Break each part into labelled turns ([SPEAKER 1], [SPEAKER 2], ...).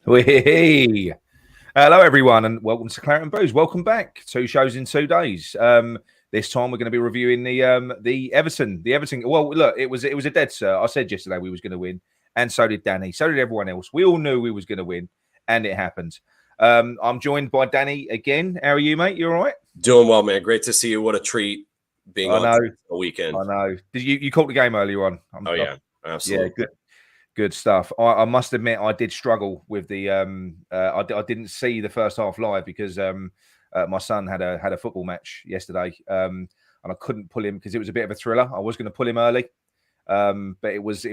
[SPEAKER 1] Hey. Hello, everyone, and welcome to Claret and Booze. Welcome back. 2 shows in 2 days. This time we're going to be reviewing the Everton. Well, look, it was a dead cert. I said yesterday we was going to win, and so did Danny. So did everyone else. We all knew we was going to win, and it happened. I'm joined by Danny again. How are you, mate? You all right?
[SPEAKER 2] Doing well, man. Great to see you. What a treat being on a weekend.
[SPEAKER 1] I know. Did you caught the game earlier on?
[SPEAKER 2] Yeah, absolutely.
[SPEAKER 1] Yeah, good stuff. I must admit, I did struggle with the. I didn't see the first half live because my son had a football match yesterday, and I couldn't pull him because it was a bit of a thriller. I was going to pull him early, but it was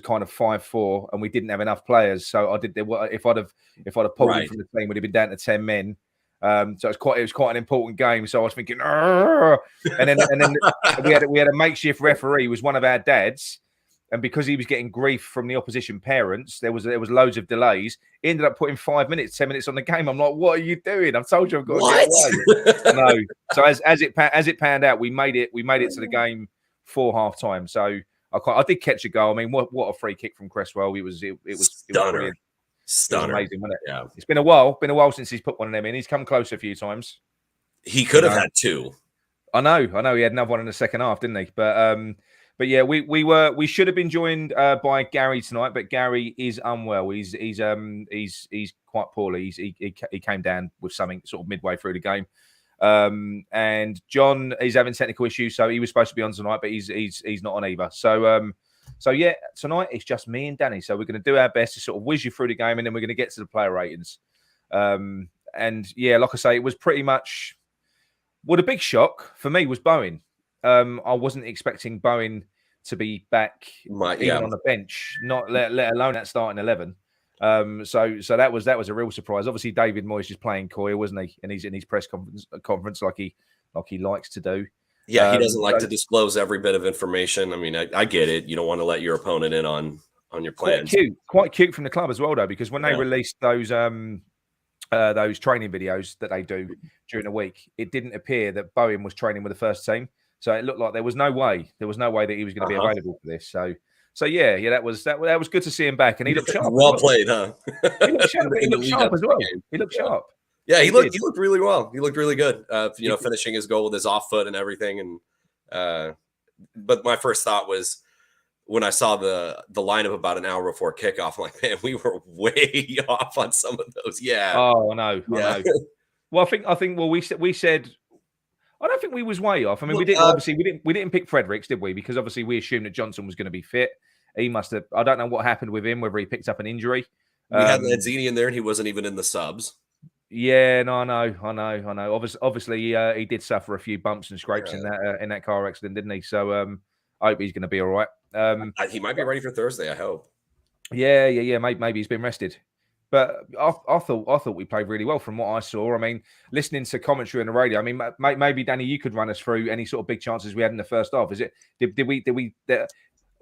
[SPEAKER 1] kind of 5-4, and we didn't have enough players. So I did. If I'd have pulled him from the team, would have been down to 10 men. So it was quite an important game. So I was thinking, and then we had a makeshift referee. He was one of our dads. And because he was getting grief from the opposition parents, there was loads of delays. He ended up putting 5 minutes, 10 minutes on the game. I'm like, what are you doing? I've told you I've got to get away. No. So as it panned out, we made it to the game for half time. So I did catch a goal. I mean, what a free kick from Cresswell. It was brilliant.
[SPEAKER 2] Stunner.
[SPEAKER 1] It was amazing, wasn't it?
[SPEAKER 2] Yeah.
[SPEAKER 1] It's been a while since he's put one of them in. He's come close a few times.
[SPEAKER 2] He could have had 2.
[SPEAKER 1] I know. He had another one in the second half, didn't he? But yeah, we should have been joined by Gary tonight, but Gary is unwell. He's quite poorly. He came down with something sort of midway through the game, and John is having technical issues, so he was supposed to be on tonight, but he's not on either. So yeah, tonight it's just me and Danny. So we're going to do our best to sort of whiz you through the game, and then we're going to get to the player ratings. And yeah, like I say, it was pretty much. Well, the big shock for me was Bowen. I wasn't expecting Bowen to be back even on the bench, not let alone at starting 11. So that was a real surprise. Obviously, David Moyes is playing coy, wasn't he? And he's in his press conference like he likes to do.
[SPEAKER 2] Yeah, he doesn't like to disclose every bit of information. I mean, I get it. You don't want to let your opponent in on your plans.
[SPEAKER 1] Quite cute from the club as well, though, because when they released those training videos that they do during the week, it didn't appear that Bowen was training with the first team. So it looked like there was no way that he was going to be available for this. So yeah, that was good to see him back, and he looked sharp.
[SPEAKER 2] Well played, huh?
[SPEAKER 1] He looked sharp as well. He looked sharp.
[SPEAKER 2] Yeah, he looked really well. He looked really good. Finishing his goal with his off foot and everything. And but my first thought was when I saw the lineup about an hour before kickoff, I'm like, man, we were way off on some of those. Yeah.
[SPEAKER 1] Oh, I know. Well, I think. Well, we said. I don't think we was way off. I mean, we didn't pick Fredericks, did we? Because obviously we assumed that Johnson was going to be fit. He must have. I don't know what happened with him, whether he picked up an injury.
[SPEAKER 2] We had Lanzini in there, and he wasn't even in the subs.
[SPEAKER 1] Yeah, no, I know. Obviously, he did suffer a few bumps and scrapes in that car accident, didn't he? So I hope he's going to be all right.
[SPEAKER 2] He might be ready for Thursday. I hope.
[SPEAKER 1] Yeah. Maybe he's been rested. But I thought we played really well from what I saw. I mean, listening to commentary on the radio. I mean, maybe Danny, you could run us through any sort of big chances we had in the first half. Is it? Did we?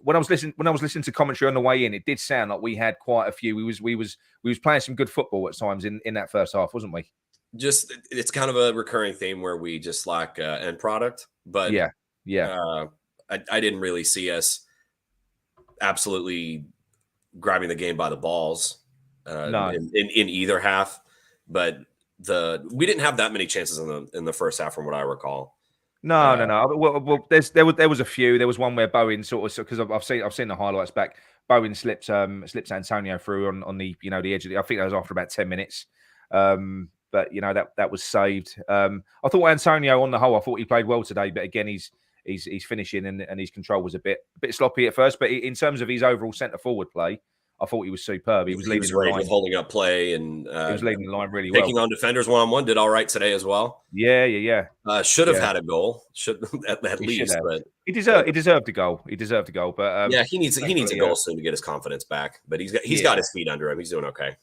[SPEAKER 1] When I was listening to commentary on the way in, it did sound like we had quite a few. We was playing some good football at times in that first half, wasn't we?
[SPEAKER 2] Just it's kind of a recurring theme where we just lack end product. But
[SPEAKER 1] yeah.
[SPEAKER 2] I didn't really see us absolutely grabbing the game by the balls.
[SPEAKER 1] No.
[SPEAKER 2] in either half, but we didn't have that many chances in the first half, from what I recall.
[SPEAKER 1] No. Well, there was a few. There was one where Bowen because I've seen the highlights back. Bowen slips Antonio through on the the edge of the. I think that was after about 10 minutes. But that was saved. I thought Antonio on the whole, I thought he played well today, but again he's finishing and his control was a bit sloppy at first. But in terms of his overall centre forward play, I thought he was superb. He was leading the line,
[SPEAKER 2] holding up play, and
[SPEAKER 1] he was leading the line really well.
[SPEAKER 2] Taking on defenders one-on-one, did all right today as well.
[SPEAKER 1] Yeah.
[SPEAKER 2] Should have had a goal. Should at least, but
[SPEAKER 1] he deserved a goal. He deserved a goal, but
[SPEAKER 2] he needs a goal soon to get his confidence back. But he's got his feet under him. He's doing okay.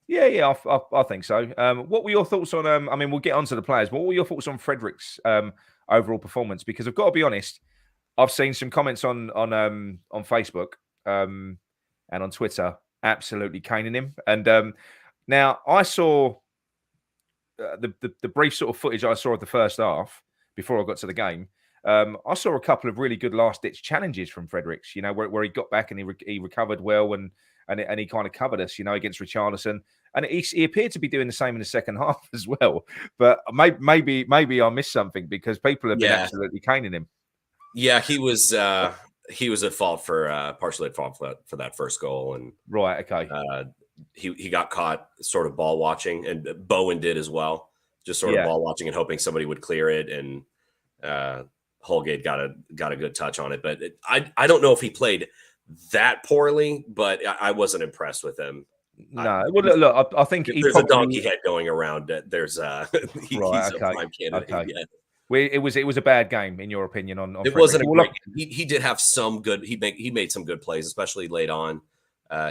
[SPEAKER 1] Yeah, I think so. What were your thoughts on? I mean, we'll get onto the players. What were your thoughts on Fredericks' overall performance? Because I've got to be honest, I've seen some comments on Facebook. And on Twitter, absolutely caning him. And now I saw the brief sort of footage I saw of the first half before I got to the game. I saw a couple of really good last-ditch challenges from Fredericks, where he got back and he recovered well and he kind of covered us, against Richarlison. And he appeared to be doing the same in the second half as well. But maybe I missed something because people have been absolutely caning him.
[SPEAKER 2] Yeah, he was at fault for partially at fault for that first goal, and
[SPEAKER 1] right, okay.
[SPEAKER 2] He got caught sort of ball watching, and Bowen did as well, just sort of ball watching and hoping somebody would clear it, and Holgate got a good touch on it. But I don't know if he played that poorly, but I wasn't impressed with him.
[SPEAKER 1] No, well, look, I think
[SPEAKER 2] there's a donkey head going around. There's he's a prime candidate.
[SPEAKER 1] Okay.
[SPEAKER 2] Yeah.
[SPEAKER 1] It was a bad game in your opinion on
[SPEAKER 2] it wasn't a great game. He did have some good. He made some good plays, especially late on.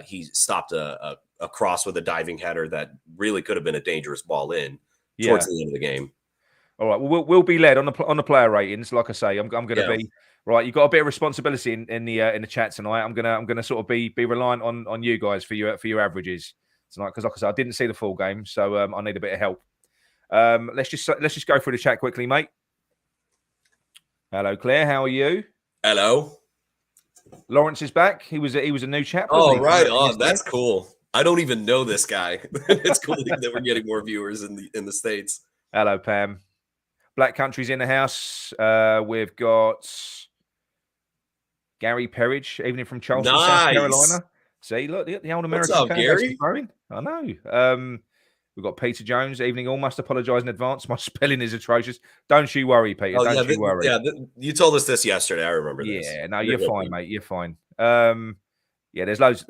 [SPEAKER 2] He stopped a cross with a diving header that really could have been a dangerous ball in towards the end of the game.
[SPEAKER 1] All right, well, we'll be led on the player ratings. Like I say, I'm going to be right. You've got a bit of responsibility in the chat tonight. I'm gonna sort of be reliant on you guys for your averages tonight, because like I said, I didn't see the full game, so I need a bit of help. Let's just go through the chat quickly, mate. Hello, Claire. How are you?
[SPEAKER 2] Hello.
[SPEAKER 1] Lawrence is back. He was a new chap.
[SPEAKER 2] Oh, right. Oh, that's cool. I don't even know this guy. It's cool that we're getting more viewers in the States.
[SPEAKER 1] Hello, Pam. Black Country's in the house. We've got Gary Perridge, evening from Charleston, South Carolina. See, look, the old American
[SPEAKER 2] fan base is
[SPEAKER 1] growing. I know. We've got Peter Jones, evening all. Must apologise in advance. My spelling is atrocious. Don't you worry, Peter. Don't you worry.
[SPEAKER 2] Yeah, you told us this yesterday. I remember this.
[SPEAKER 1] Yeah, no, you're fine, mate. You're fine. Yeah, there's loads.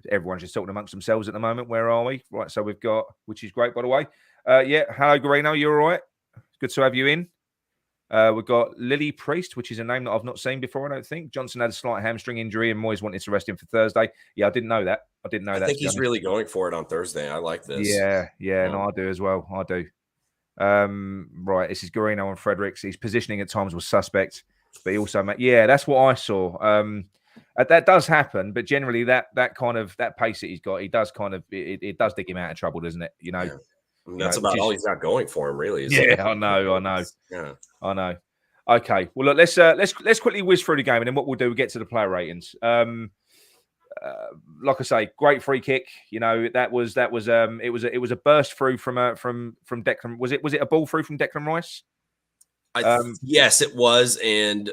[SPEAKER 1] Everyone's just talking amongst themselves at the moment. Where are we? Right, so we've got, which is great, by the way. Yeah, hello, Garino. You all right? Good to have you in. We've got Lily Priest, which is a name that I've not seen before, I don't think. Johnson had a slight hamstring injury and Moyes wanted to rest him for Thursday. Yeah, I didn't know that. I
[SPEAKER 2] think he's really going for it on Thursday. I like this.
[SPEAKER 1] Yeah, no, I do as well. I do. Right, this is Garino and Fredericks. His positioning at times was suspect, but he also that's what I saw. That does happen, but generally that pace that he's got, he does it does dig him out of trouble, doesn't it?
[SPEAKER 2] Yeah. I mean, that's about all he's got going for him, really.
[SPEAKER 1] I know. Yeah, I know. Okay, well, look, let's quickly whiz through the game, and then what we'll do, we'll get to the player ratings. Like I say, great free kick. That was it was a burst through from Declan. Was it a ball through from Declan Rice?
[SPEAKER 2] Yes, it was, and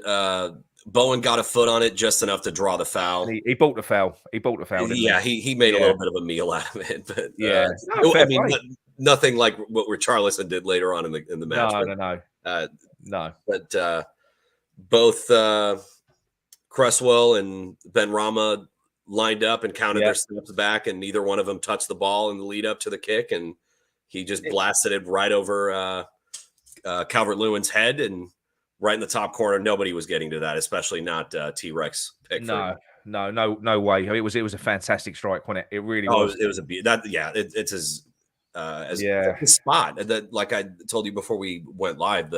[SPEAKER 2] Bowen got a foot on it just enough to draw the foul.
[SPEAKER 1] He bought the foul.
[SPEAKER 2] Yeah, he made a little bit of a meal out of it, but nothing like what Richarlison did later on in the match.
[SPEAKER 1] No.
[SPEAKER 2] But both Cresswell and Ben Rama lined up and counted their steps back, and neither one of them touched the ball in the lead up to the kick, and he just blasted it right over Calvert-Lewin's head and right in the top corner. Nobody was getting to that, especially not T-Rex Pickford.
[SPEAKER 1] No way. I mean, it was a fantastic strike, wasn't it? It really was.
[SPEAKER 2] It was it's his spot. That, like I told you before we went live,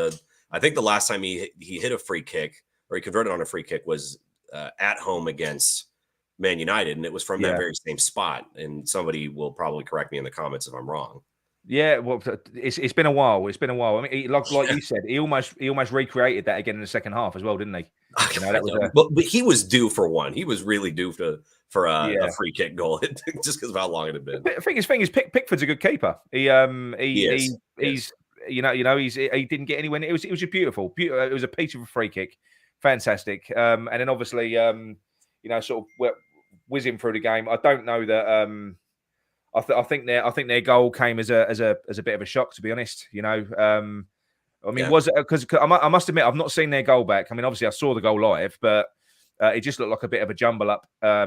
[SPEAKER 2] I think the last time he hit a free kick or he converted on a free kick was at home against Man United, and it was from that very same spot. And somebody will probably correct me in the comments if I'm wrong.
[SPEAKER 1] Yeah, well, it's been a while. I mean, like you said, he almost recreated that again in the second half as well, didn't he?
[SPEAKER 2] But he was due for one. He was really due for a free kick goal just because of how long it had been.
[SPEAKER 1] The thing is, Pickford's a good keeper. He didn't get anywhere. It was just beautiful. It was a piece of a free kick, fantastic. And then obviously, sort of whizzing through the game. I don't know that. I think their goal came as a bit of a shock, to be honest. Was it because I must admit I've not seen their goal back. I mean, obviously I saw the goal live, but it just looked like a bit of a jumble up, a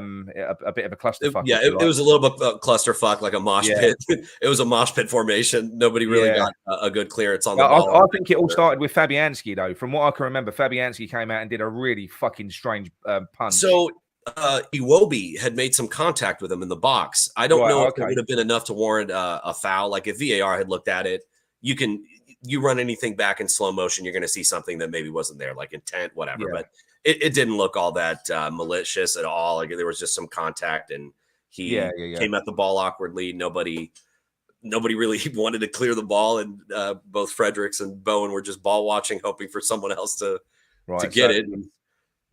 [SPEAKER 1] bit of a clusterfuck.
[SPEAKER 2] It was a little bit clusterfuck, like a mosh pit. It was a mosh pit formation. Nobody really got a good clearance on the ball.
[SPEAKER 1] I think it all started with Fabianski, though. From what I can remember, Fabianski came out and did a really fucking strange punch.
[SPEAKER 2] So Iwobi had made some contact with him in the box. I don't know if it would have been enough to warrant a foul. Like if VAR had looked at it, you run anything back in slow motion, you're going to see something that maybe wasn't there, like intent, whatever. But it didn't look all that malicious at all. Like there was just some contact, and he came at the ball awkwardly. Nobody really wanted to clear the ball, and both Fredericks and Bowen were just ball watching, hoping for someone else to to
[SPEAKER 1] Right.
[SPEAKER 2] get
[SPEAKER 1] So
[SPEAKER 2] it. And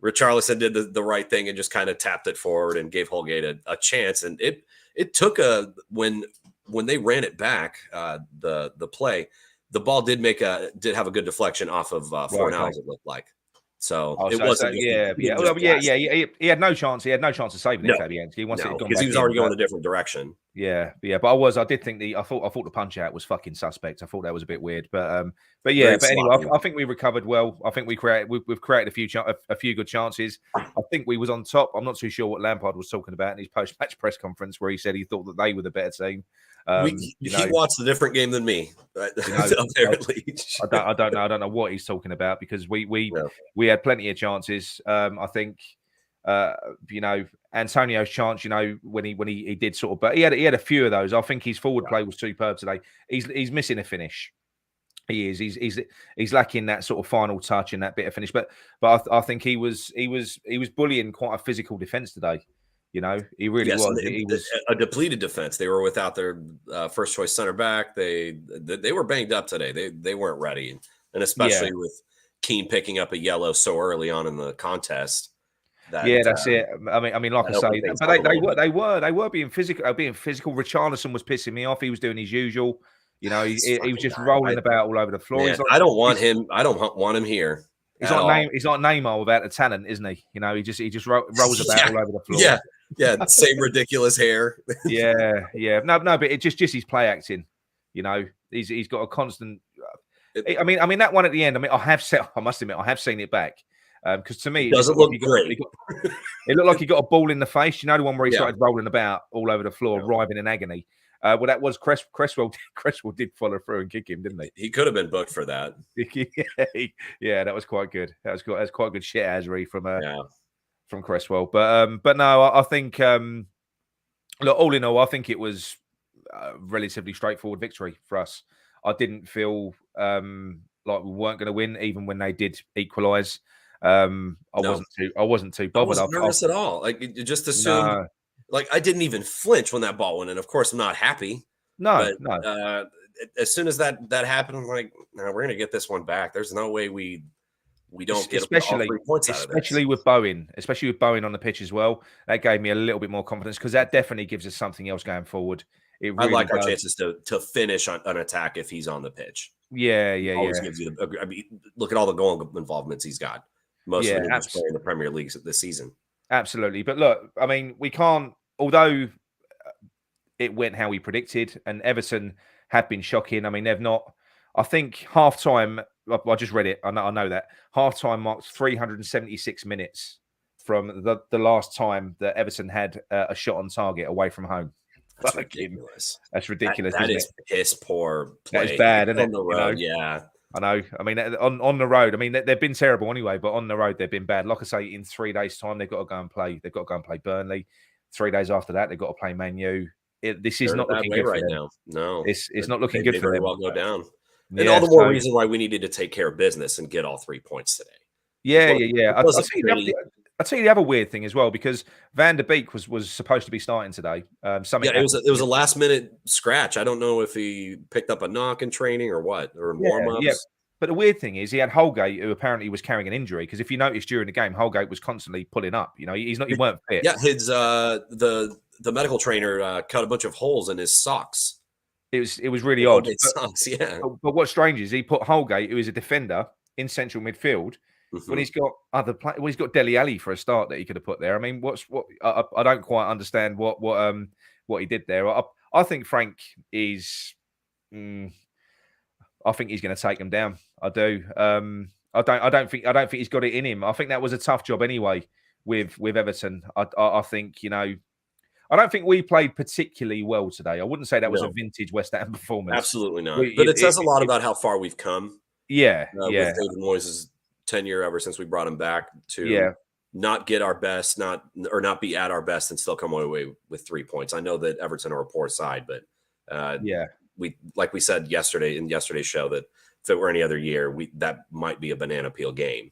[SPEAKER 2] Richarlison did the right thing and just kind of tapped it forward and gave Holgate a chance. And it took when they ran it back, the play, the ball did have a good deflection off of Fornals, it looked like. So it wasn't just,
[SPEAKER 1] he had no chance. He had no chance of saving it, Fabianski. Once it had gone
[SPEAKER 2] because
[SPEAKER 1] back
[SPEAKER 2] he was already going a different direction.
[SPEAKER 1] Yeah. But I did think I thought the punch out was fucking suspect. I thought that was a bit weird. But anyway, I think we recovered well. I think we've created a few good chances. I think we was on top. I'm not too sure what Lampard was talking about in his post-match press conference, where he said he thought that they were the better team.
[SPEAKER 2] He watched a different game than me, apparently.
[SPEAKER 1] I don't know. I don't know what he's talking about, because we had plenty of chances. I think Antonio's chance, when he did sort of, but he had a few of those. I think his forward play was superb today. He's missing a finish. He is. He's lacking that sort of final touch and that bit of finish. But I think he was bullying quite a physical defense today. He really was. He was
[SPEAKER 2] a depleted defense. They were without their first choice center back. They were banged up today. They weren't ready, and especially with Keane picking up a yellow so early on in the contest.
[SPEAKER 1] That's it. I mean, like I say, but they were being physical. Richarlison was pissing me off. He was doing his usual. He was just rolling about all over the floor.
[SPEAKER 2] Man, I don't want him. I don't want him here.
[SPEAKER 1] He's not Neymar without the talent, isn't he? He just rolls about all over the floor.
[SPEAKER 2] Yeah, same ridiculous hair.
[SPEAKER 1] No, but it's just his play acting. He's got a constant. I mean that one at the end. I mean, I must admit, I have seen it back. Because to me,
[SPEAKER 2] it doesn't look great.
[SPEAKER 1] It looked like he got a ball in the face. The one where he started rolling about all over the floor, writhing in agony. Well, that was Cresswell. Cresswell did follow through and kick him, didn't he?
[SPEAKER 2] He could have been booked for that.
[SPEAKER 1] That was quite good. That was quite good shit, Azri, from Cresswell. But no, I think look, all in all, I think it was a relatively straightforward victory for us. I didn't feel like we weren't going to win, even when they did equalise. I wasn't too bothered.
[SPEAKER 2] I wasn't nervous at all. Like, you just assumed. Like, I didn't even flinch when that ball went in. Of course, I'm not happy.
[SPEAKER 1] No.
[SPEAKER 2] As soon as that happened, I'm like, no, we're gonna get this one back. There's no way we don't get all 3 points out of this.
[SPEAKER 1] Especially with Bowen on the pitch as well. That gave me a little bit more confidence, because that definitely gives us something else going forward. It really
[SPEAKER 2] I like our chances to finish on an attack if he's on the pitch. Always gives you I mean, look at all the goal involvements he's got. Most of them are playing in the Premier League this season.
[SPEAKER 1] Absolutely. But look, I mean, we can't, although it went how we predicted, and Everton have been shocking. I mean, they've not, I think half-time, I just read it, I know that, half-time marks 376 minutes from the last time that Everton had a shot on target away from home.
[SPEAKER 2] That's ridiculous.
[SPEAKER 1] That's ridiculous.
[SPEAKER 2] That is piss poor play.
[SPEAKER 1] That is bad, isn't it?
[SPEAKER 2] On the road, yeah.
[SPEAKER 1] I know. I mean, on the road, I mean, they've been terrible anyway, but on the road, they've been bad. Like I say, in 3 days' time, they've got to go and play. They've got to go and play Burnley. 3 days after that, they've got to play Man U. This is not looking good
[SPEAKER 2] right
[SPEAKER 1] for them.
[SPEAKER 2] now. No,
[SPEAKER 1] it's not looking good for them.
[SPEAKER 2] Very well go down. And all the more reason why we needed to take care of business and get all 3 points today.
[SPEAKER 1] Yeah. I'll tell you the other weird thing as well, because Van der Beek was supposed to be starting today.
[SPEAKER 2] It was a last minute scratch. I don't know if he picked up a knock in training or what, or in warm-ups. Yeah.
[SPEAKER 1] But the weird thing is, he had Holgate, who apparently was carrying an injury, because if you notice during the game, Holgate was constantly pulling up. He weren't fit.
[SPEAKER 2] Yeah, his the medical trainer cut a bunch of holes in his socks.
[SPEAKER 1] It was really odd.
[SPEAKER 2] Socks, yeah.
[SPEAKER 1] But what's strange is he put Holgate, who is a defender, in central midfield. When he's got he's got Dele Alli for a start that he could have put there. I mean, I don't quite understand what he did there. I think Frank is. I think he's going to take them down. I do. I don't think he's got it in him. I think that was a tough job anyway with Everton. I think I don't think we played particularly well today. I wouldn't say that was a vintage West Ham performance.
[SPEAKER 2] Absolutely not. But it says a lot about how far we've come.
[SPEAKER 1] Yeah.
[SPEAKER 2] With David Moyes' tenure ever since we brought him back to not get our best, not be at our best, and still come away with 3 points. I know that Everton are a poor side, but we, like we said yesterday in yesterday's show, that if it were any other year, that might be a banana peel game.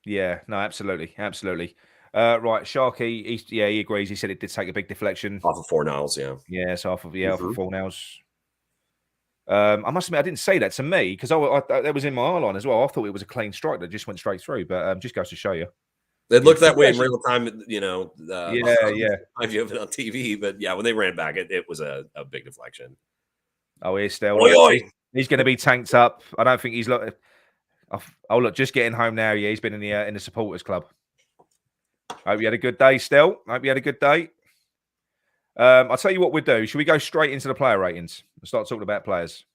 [SPEAKER 1] Yeah, no, absolutely. Right, Sharky, he agrees. He said it did take a big deflection
[SPEAKER 2] off of Fornals,
[SPEAKER 1] Yeah, so off of Fornals. I must admit, I didn't say that to me because that was in my eye line as well. I thought it was a clean strike that just went straight through, but just goes to show you.
[SPEAKER 2] It looked that way in real time, you know.
[SPEAKER 1] Yeah.
[SPEAKER 2] I view it on TV, but yeah, when they ran back, it was a big deflection.
[SPEAKER 1] Oh, he's still.
[SPEAKER 2] Oi, oi.
[SPEAKER 1] He's going to be tanked up. I don't think he's look, just getting home now. Yeah, he's been in the supporters club. Hope you had a good day, Still. Hope you had a good day. I'll tell you what we'll do. Should we go straight into the player ratings and start talking about players?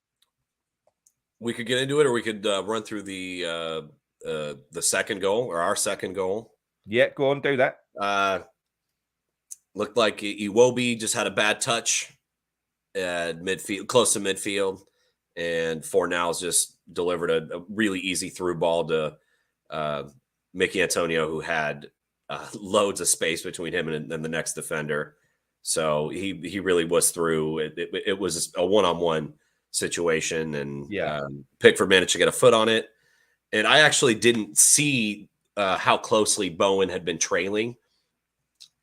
[SPEAKER 2] We could get into it, or we could run through the second goal or our second goal.
[SPEAKER 1] Yeah, go on, do that.
[SPEAKER 2] Looked like Iwobi just had a bad touch at midfield, close to midfield, and Fornals just delivered a really easy through ball to Mickey Antonio, who had loads of space between him and the next defender. So he really was through. It was a one-on-one situation, and Pickford managed to get a foot on it. And I actually didn't see how closely Bowen had been trailing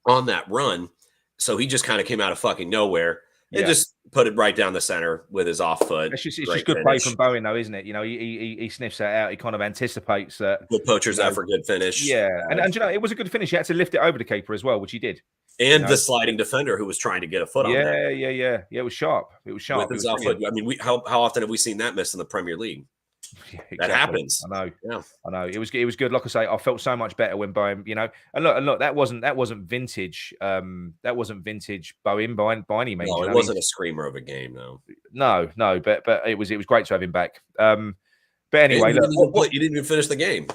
[SPEAKER 2] on that run. So he just kind of came out of fucking nowhere and just put it right down the center with his off foot.
[SPEAKER 1] It's just good play from Bowen, though, isn't it? You know, he sniffs that out. He kind of anticipates that.
[SPEAKER 2] Good poacher's out for good finish.
[SPEAKER 1] Yeah, and you know, it was a good finish. He had to lift it over the keeper as well, which he did.
[SPEAKER 2] And the sliding defender who was trying to get a foot on that.
[SPEAKER 1] Yeah. It was sharp. With his
[SPEAKER 2] off foot. I mean, how often have we seen that miss in the Premier League? Yeah, exactly. That happens.
[SPEAKER 1] I know. Yeah. I know. It was good. Like I say, I felt so much better when Bowen, you know, and look, that wasn't vintage. That wasn't vintage Bowen by any means.
[SPEAKER 2] No, it wasn't a screamer of a game, though.
[SPEAKER 1] No, but it was great to have him back. But anyway,
[SPEAKER 2] you didn't even finish the game.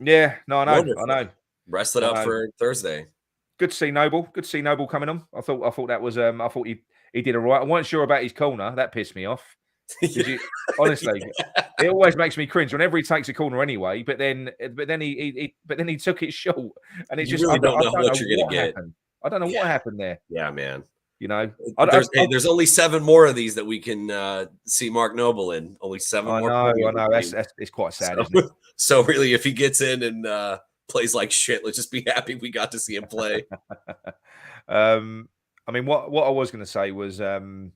[SPEAKER 1] Yeah, no, I know.
[SPEAKER 2] Wonderful.
[SPEAKER 1] I know.
[SPEAKER 2] Rest it up for Thursday.
[SPEAKER 1] Good to see Noble. Good to see Noble coming on. I thought that was. I thought he did all right. I wasn't sure about his corner. That pissed me off. Honestly, it always makes me cringe whenever he takes a corner anyway. But then he took it short, and it's just
[SPEAKER 2] really don't know what you're gonna get.
[SPEAKER 1] I don't know what happened there.
[SPEAKER 2] Yeah, man.
[SPEAKER 1] You know,
[SPEAKER 2] there's only 7 more of these that we can see Mark Noble in. Only 7 more.
[SPEAKER 1] I know. It's quite sad, isn't it?
[SPEAKER 2] So really, if he gets in and plays like shit, let's just be happy we got to see him play.
[SPEAKER 1] I mean, what I was going to say was Yarmolenko.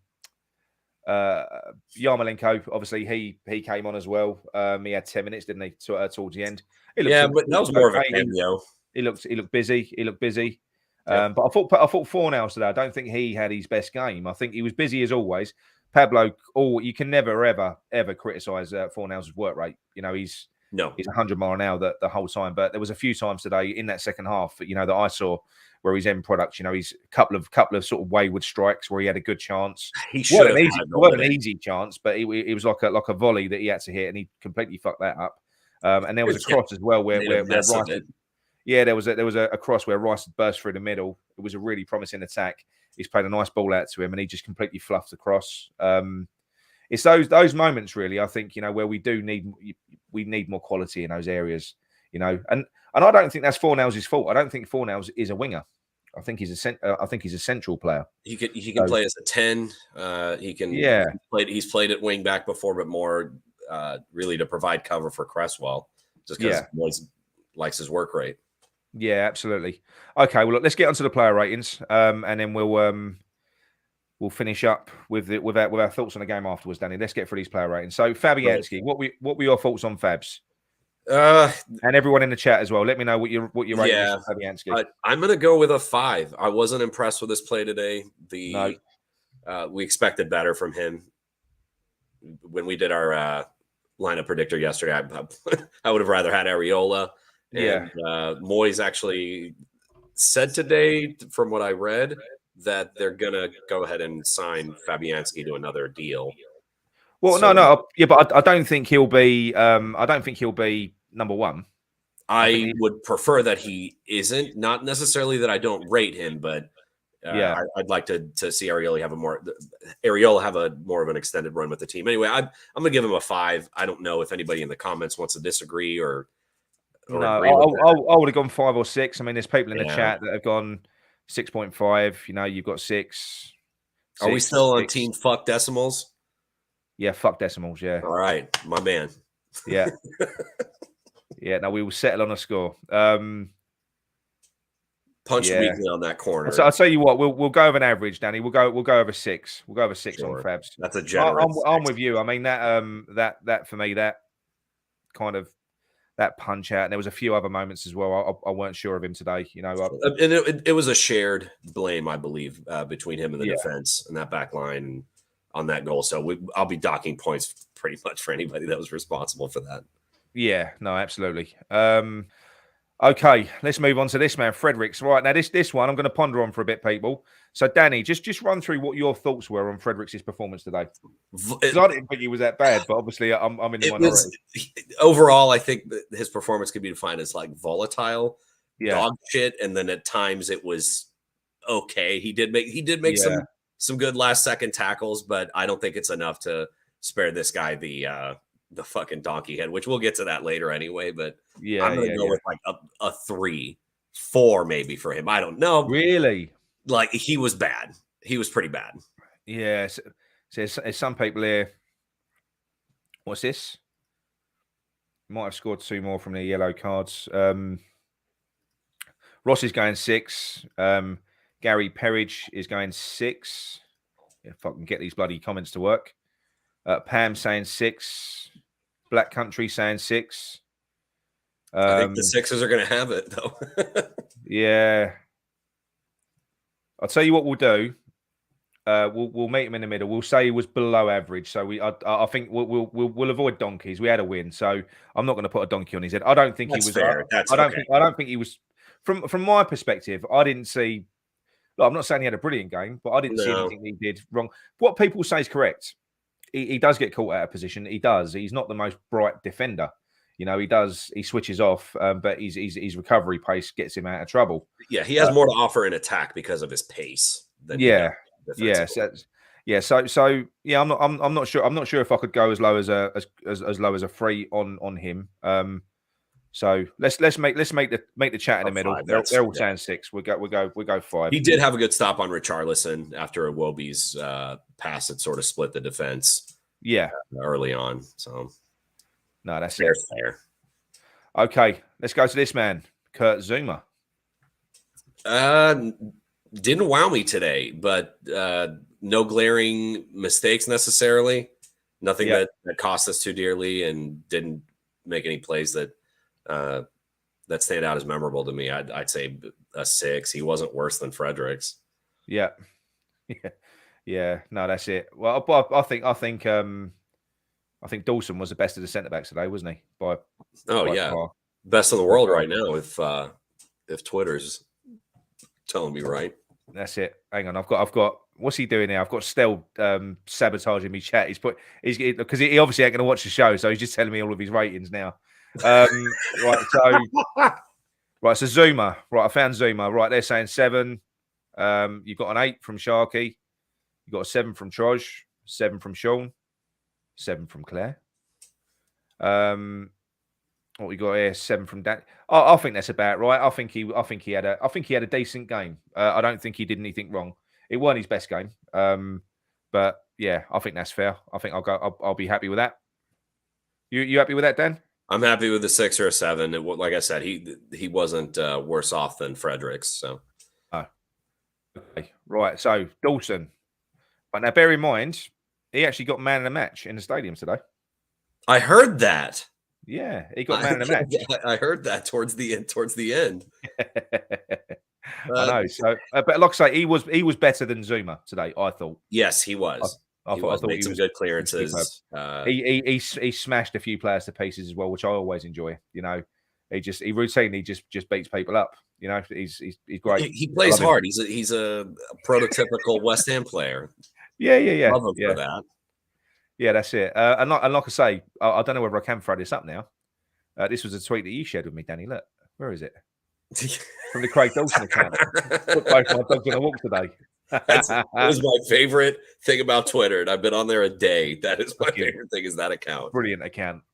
[SPEAKER 1] Obviously, he came on as well. He had 10 minutes, didn't he? Towards the end.
[SPEAKER 2] But that was more of a cameo.
[SPEAKER 1] He looked busy. Yeah. But I thought Fornals today. I don't think he had his best game. I think he was busy as always. Pablo, you can never ever criticize Fornals' work rate. You know, he's 100 mile an hour the whole time. But there was a few times today in that second half, you know, that I saw where his end product, you know, he's a couple of sort of wayward strikes where he had a good chance.
[SPEAKER 2] He should have
[SPEAKER 1] an easy chance, but it was like a volley that he had to hit, and he completely fucked that up. And there was a cross as well where Rice. Yeah, there was a cross where Rice burst through the middle. It was a really promising attack. He's played a nice ball out to him, and he just completely fluffed the cross. It's those moments really, I think, you know, where we need more quality in those areas, you know. And I don't think that's Fornals' fault. I don't think Fornals is a winger. I think he's a central player.
[SPEAKER 2] He can play as a 10. He can.
[SPEAKER 1] Yeah.
[SPEAKER 2] He's played at wing back before, but more really to provide cover for Cresswell, just because he likes his work rate.
[SPEAKER 1] Yeah, absolutely. Okay, well, look, let's get onto the player ratings, and then we'll finish up with our thoughts on the game afterwards, Danny. Let's get through these player ratings. So, Fabianski, what were your thoughts on Fabs? And everyone in the chat as well. Let me know what your rating is for Fabianski.
[SPEAKER 2] I'm going to go with a 5. I wasn't impressed with his play today. We expected better from him. When we did our lineup predictor yesterday, I would have rather had Areola. And Moyes actually said today, from what I read, that they're gonna go ahead and sign Fabianski to another deal.
[SPEAKER 1] Well, but I don't think he'll be. I don't think he'll be number one.
[SPEAKER 2] I would prefer that he isn't. Not necessarily that I don't rate him, but I'd like to see Areola have a more of an extended run with the team. Anyway, I'm gonna give him a 5. I don't know if anybody in the comments wants to disagree or.
[SPEAKER 1] No, I would have gone 5 or 6. I mean, there's people in the chat that have gone 6.5. You know, you've got 6.
[SPEAKER 2] Are we still on team fuck decimals?
[SPEAKER 1] Yeah, fuck decimals. Yeah.
[SPEAKER 2] All right, my man.
[SPEAKER 1] Yeah. Yeah. No, we will settle on a score.
[SPEAKER 2] Punched
[SPEAKER 1] Yeah.
[SPEAKER 2] weakly on that corner.
[SPEAKER 1] So I'll tell you what, we'll go over an average, Danny. We'll go over 6. We'll go over 6 on
[SPEAKER 2] Sure.
[SPEAKER 1] Fabs.
[SPEAKER 2] That's a generous.
[SPEAKER 1] I'm with you. I mean that for me, that kind of that punch out. And there was a few other moments as well. I weren't sure of him today. You know,
[SPEAKER 2] And it was a shared blame, I believe, between him and the defense and that back line on that goal. So I'll be docking points pretty much for anybody that was responsible for that.
[SPEAKER 1] Yeah, no, absolutely. Okay, let's move on to this man, Fredericks. Right now, this one I'm going to ponder on for a bit, people. So, Danny, just run through what your thoughts were on Fredericks' performance today. Because I didn't think he was that bad, but obviously I'm in the minority.
[SPEAKER 2] Overall, I think that his performance could be defined as like volatile, dog shit, and then at times it was okay. He did make some good last second tackles, but I don't think it's enough to spare this guy the fucking donkey head, which we'll get to that later anyway. But I'm gonna go with like a 3, 4 maybe for him. I don't know.
[SPEAKER 1] Really?
[SPEAKER 2] Like he was bad. He was pretty bad.
[SPEAKER 1] Yeah. So there's some people here. What's this? Might have scored 2 more from the yellow cards. Ross is going 6. Gary Perridge is going 6. If I can get these bloody comments to work. Pam saying 6. Black Country saying 6.
[SPEAKER 2] I think the Sixers are going to have it, though.
[SPEAKER 1] Yeah. I'll tell you what we'll do. We'll meet him in the middle. We'll say he was below average. So I think we'll avoid donkeys. We had a win, so I'm not going to put a donkey on his head. I don't think
[SPEAKER 2] That's
[SPEAKER 1] he was.
[SPEAKER 2] Fair.
[SPEAKER 1] I don't think he was. From my perspective, I didn't see. Look, I'm not saying he had a brilliant game, but I didn't see anything he did wrong. What people say is correct. He does get caught out of position. He does. He's not the most bright defender. You know, he switches off, but his recovery pace gets him out of trouble.
[SPEAKER 2] Yeah, he has more to offer in attack because of his pace.
[SPEAKER 1] So I'm not sure. I'm not sure if I could go as low as a 3 on him. So let's make the chat in the middle. They're all saying 6. We go 5.
[SPEAKER 2] He did have a good stop on Richarlison after Iwobi's pass that sort of split the defense.
[SPEAKER 1] Yeah,
[SPEAKER 2] early on. So
[SPEAKER 1] no, that's
[SPEAKER 2] fair.
[SPEAKER 1] Okay, let's go to this man, Kurt Zuma.
[SPEAKER 2] Didn't wow me today, but no glaring mistakes necessarily. Nothing that cost us too dearly, and didn't make any plays that stand out as memorable to me. I'd say a 6. He wasn't worse than Fredericks.
[SPEAKER 1] Yeah. No, that's it. Well, I think Dawson was the best of the centre backs today, wasn't he? By far.
[SPEAKER 2] Best in the world right now. If Twitter's telling me right.
[SPEAKER 1] That's it. Hang on, I've got. What's he doing now? I've got Stel sabotaging me chat. He's because he obviously ain't going to watch the show, so he's just telling me all of his ratings now. So Zuma. Right, I found Zuma. Right, they're saying 7. You've got an 8 from Sharky. You got a 7 from Troj, 7 from Sean, 7 from Claire. What we got here? 7 from Dan. I think that's about right. I think he had a decent game. I don't think he did anything wrong. It wasn't his best game. But yeah, I think that's fair. I think I'll be happy with that. You happy with that, Dan?
[SPEAKER 2] I'm happy with the 6 or a 7. Like I said, he wasn't worse off than Fredericks. So,
[SPEAKER 1] okay. Right. So Dawson. But now, bear in mind, he actually got man of the match in the stadium today.
[SPEAKER 2] I heard that.
[SPEAKER 1] Yeah, he got man of the match.
[SPEAKER 2] I heard that towards the end.
[SPEAKER 1] I know. So, but like I say, he was better than Zuma today. I thought.
[SPEAKER 2] Yes, he was. I thought made some good clearances.
[SPEAKER 1] He smashed a few players to pieces as well, which I always enjoy. You know, he routinely just beats people up. You know, he's great.
[SPEAKER 2] He plays hard. He's a prototypical West Ham player.
[SPEAKER 1] Yeah.
[SPEAKER 2] Love him for that.
[SPEAKER 1] Yeah, that's it. And like I say, I don't know whether I can throw this up now. This was a tweet that you shared with me, Danny. Look, where is it? From the Craig Dawson account. Put both my dogs on a walk today.
[SPEAKER 2] That was my favorite thing about Twitter, and I've been on there a day. That is my favorite thing, is that account.
[SPEAKER 1] Brilliant account.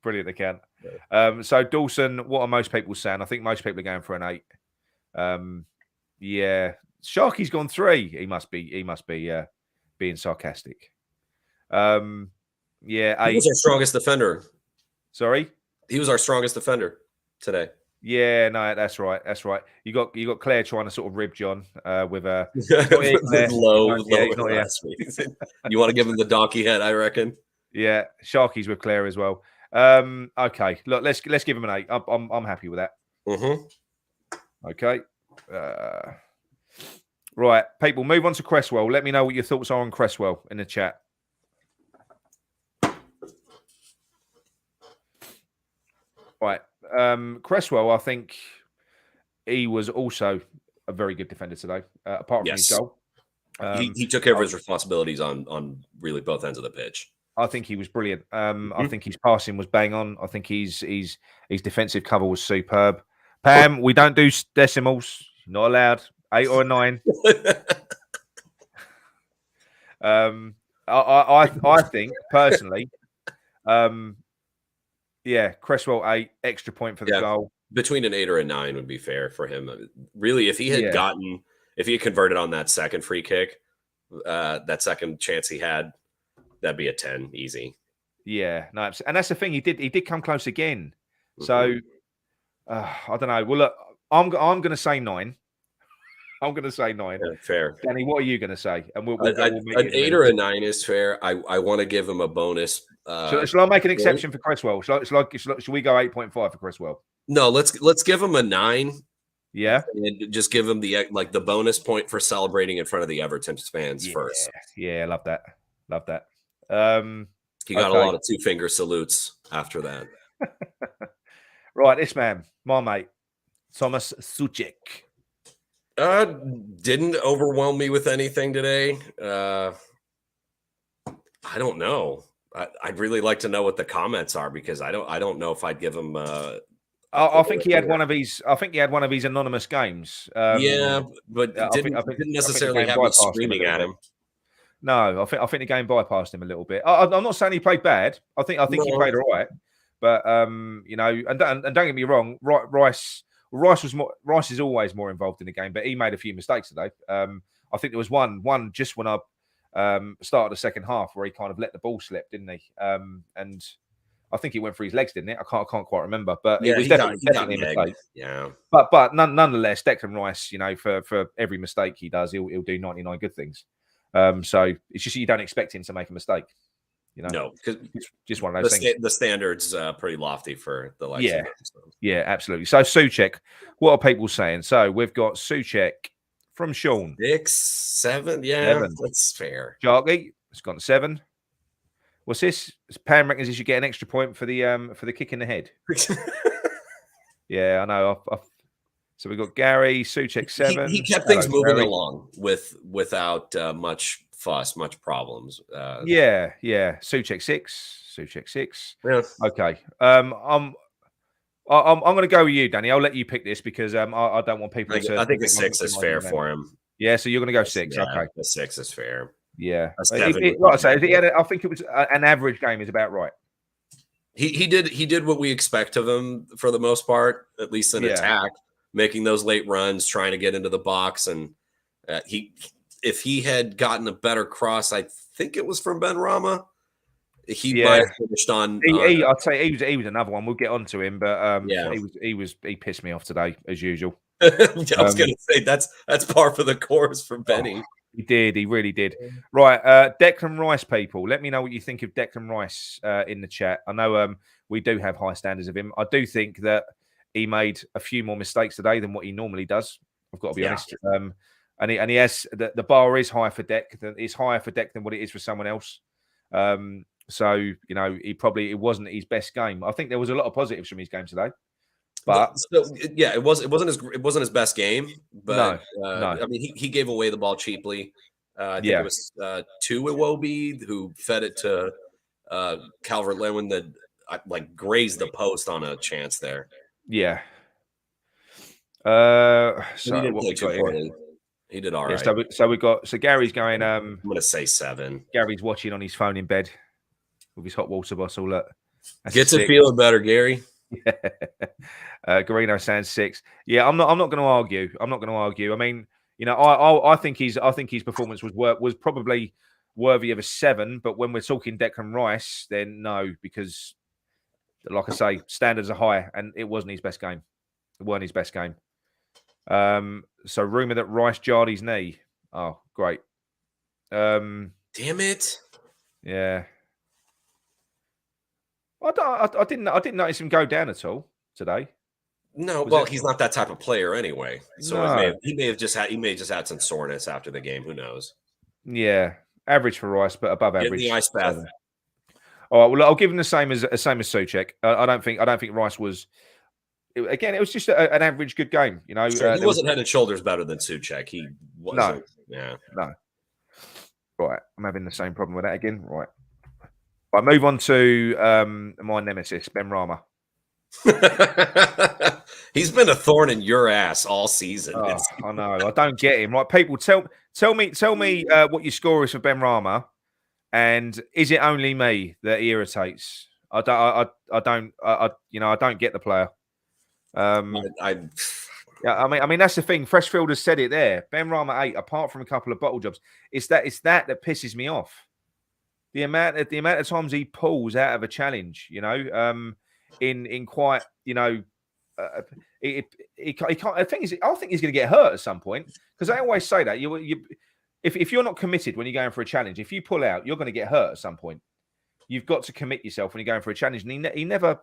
[SPEAKER 1] So Dawson, what are most people saying? I think most people are going for an 8. Yeah, Sharky's gone 3. He must be being sarcastic. Yeah, 8.
[SPEAKER 2] He was our strongest defender.
[SPEAKER 1] Sorry,
[SPEAKER 2] he was our strongest defender today.
[SPEAKER 1] Yeah, no, that's right. That's right. You got Claire trying to sort of rib John with a
[SPEAKER 2] Low
[SPEAKER 1] he's not here.
[SPEAKER 2] last week. You want to give him the donkey head, I reckon.
[SPEAKER 1] Yeah, Sharky's with Claire as well. Okay, look, let's give him an 8. I'm happy with that. Okay. Right, people, move on to Cresswell. Let me know what your thoughts are on Cresswell in the chat. Right, Cresswell, I think he was also a very good defender today, apart from his goal.
[SPEAKER 2] He took care of his responsibilities on really both ends of the pitch.
[SPEAKER 1] I think he was brilliant. I think his passing was bang on. I think his defensive cover was superb. Pam, we don't do decimals. Not allowed. 8 or a 9. I think personally, Cresswell 8, extra point for the goal.
[SPEAKER 2] Between an 8 or a 9 would be fair for him. Really, if he had converted on that second free kick, that second chance he had, that'd be a 10 easy.
[SPEAKER 1] Yeah, no, and that's the thing. He did come close again. So I don't know. Well, look, I'm going to say 9. I'm going to say 9.
[SPEAKER 2] Yeah, fair.
[SPEAKER 1] Danny, what are you going to say? And we'll
[SPEAKER 2] an 8 or a 9 is fair. I want to give him a bonus.
[SPEAKER 1] Shall I make an exception for Cresswell? Shall we go 8.5 for Cresswell?
[SPEAKER 2] No, let's give him a 9.
[SPEAKER 1] Yeah,
[SPEAKER 2] and just give him the bonus point for celebrating in front of the Everton fans first.
[SPEAKER 1] Yeah, love that.
[SPEAKER 2] He got a lot of 2-finger salutes after that.
[SPEAKER 1] Right, this man, my mate, Thomas Souček.
[SPEAKER 2] Didn't overwhelm me with anything today. I don't know. I'd really like to know what the comments are, because I don't know if I'd give him.
[SPEAKER 1] I think he had one of these. I think he had one of these anonymous games.
[SPEAKER 2] But didn't necessarily have me screaming at him.
[SPEAKER 1] No, I think the game bypassed him a little bit. I'm not saying he played bad. I think he played all right. But and don't get me wrong, Rice is always more involved in the game, but he made a few mistakes today. I think there was one just when I started the second half where he kind of let the ball slip, didn't he? And I think he went for his legs, didn't it? I can't quite remember, but it was definitely a mistake.
[SPEAKER 2] Yeah.
[SPEAKER 1] But nonetheless, Declan Rice, for every mistake he does, he'll do 99 good things. So it's just you don't expect him to make a mistake.
[SPEAKER 2] No, because
[SPEAKER 1] just one of those things.
[SPEAKER 2] The standard's pretty lofty for the likes of him, so.
[SPEAKER 1] Yeah, absolutely. So Souček, what are people saying? So we've got Souček from Sean.
[SPEAKER 2] 6, 7, yeah, 7. That's fair.
[SPEAKER 1] Jarky, it's gone to 7. What's this? Pam reckons he should get an extra point for the kick in the head. Yeah, I know. So we've got Gary, Souček 7.
[SPEAKER 2] He kept things moving along without much fuss, much problems.
[SPEAKER 1] Yeah. Souček 6.
[SPEAKER 2] Yeah.
[SPEAKER 1] Okay. I'm going to go with you, Danny. I'll let you pick this because I don't want people to.
[SPEAKER 2] I think a 6 is fair for him.
[SPEAKER 1] Yeah, so you're going to go 6.
[SPEAKER 2] Yeah,
[SPEAKER 1] okay,
[SPEAKER 2] a 6 is fair.
[SPEAKER 1] Yeah,
[SPEAKER 2] like
[SPEAKER 1] I say, I think it was an average game is about right.
[SPEAKER 2] He did what we expect of him for the most part, at least in attack, making those late runs, trying to get into the box, and if he had gotten a better cross, I think it was from Ben Rama. He might have finished on.
[SPEAKER 1] I'd say he was another one. We'll get onto him, but he pissed me off today as usual.
[SPEAKER 2] I was going to say that's par for the course for Benny.
[SPEAKER 1] He did. He really did. Right, Declan Rice, people. Let me know what you think of Declan Rice in the chat. I know we do have high standards of him. I do think that he made a few more mistakes today than what he normally does. I've got to be honest. And he has the bar is higher for Dec. It's higher for Dec than what it is for someone else. So it wasn't his best game. I think there was a lot of positives from his game today. But
[SPEAKER 2] it wasn't his best game. But no. I mean, he gave away the ball cheaply. I think it was to Iwobi who fed it to Calvert-Lewin that grazed the post on a chance there.
[SPEAKER 1] Yeah.
[SPEAKER 2] So he didn't play too poorly. He did all right.
[SPEAKER 1] So Gary's going.
[SPEAKER 2] I'm going to say 7.
[SPEAKER 1] Gary's watching on his phone in bed with his hot water bottle. Look,
[SPEAKER 2] gets it feeling better, Gary.
[SPEAKER 1] Garino saying 6. Yeah, I'm not going to argue. I mean, I think his performance was probably worthy of a 7. But when we're talking Declan Rice, then no, because like I say, standards are high, and it wasn't his best game. It weren't his best game. So rumor that Rice jarred his knee. Oh, great.
[SPEAKER 2] Damn it.
[SPEAKER 1] Yeah. I didn't notice him go down at all today.
[SPEAKER 2] No, well, he's not that type of player anyway. So
[SPEAKER 1] No.
[SPEAKER 2] he may have just had some soreness after the game. Who knows?
[SPEAKER 1] Yeah, average for Rice, but above
[SPEAKER 2] Get in
[SPEAKER 1] average.
[SPEAKER 2] the ice bath.
[SPEAKER 1] All right. Well, I'll give him the same as Souček. I don't think Rice was. Again, it was just an average good game. You know,
[SPEAKER 2] Sure, he wasn't head and shoulders better than Souček. He wasn't. No.
[SPEAKER 1] Right, I'm having the same problem with that again. Right. I move on to my nemesis, Ben Rama.
[SPEAKER 2] He's been a thorn in your ass all season.
[SPEAKER 1] Oh, I know. I don't get him. Like, people tell me what your score is for Ben Rama, and is it only me that irritates? I don't get the player. Yeah, I mean that's the thing. Freshfield has said it there. Ben Rama 8, apart from a couple of bottle jobs, it's that pisses me off. The amount of times he pulls out of a challenge, you know, in quite, you know, he can't. I think he's going to get hurt at some point, because I always say that if you're not committed when you're going for a challenge, if you pull out, you're going to get hurt at some point. You've got to commit yourself when you're going for a challenge, and he never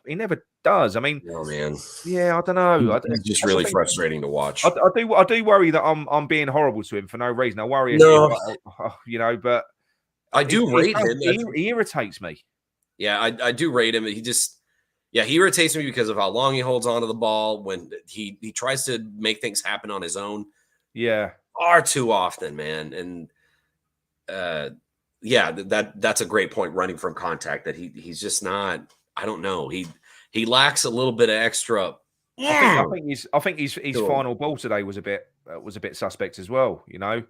[SPEAKER 1] does. I mean,
[SPEAKER 2] oh man,
[SPEAKER 1] yeah, I don't know.
[SPEAKER 2] It's just really frustrating to watch.
[SPEAKER 1] I do worry that I'm being horrible to him for no reason. I worry, you know, but
[SPEAKER 2] I do rate him.
[SPEAKER 1] He irritates me.
[SPEAKER 2] Yeah, I do rate him. He irritates me because of how long he holds onto the ball when he tries to make things happen on his own.
[SPEAKER 1] Yeah,
[SPEAKER 2] far too often, man. And yeah, that's a great point. Running from contact, that he's just not. I don't know. He lacks a little bit of extra.
[SPEAKER 1] I think his final ball today was a bit suspect as well. You know,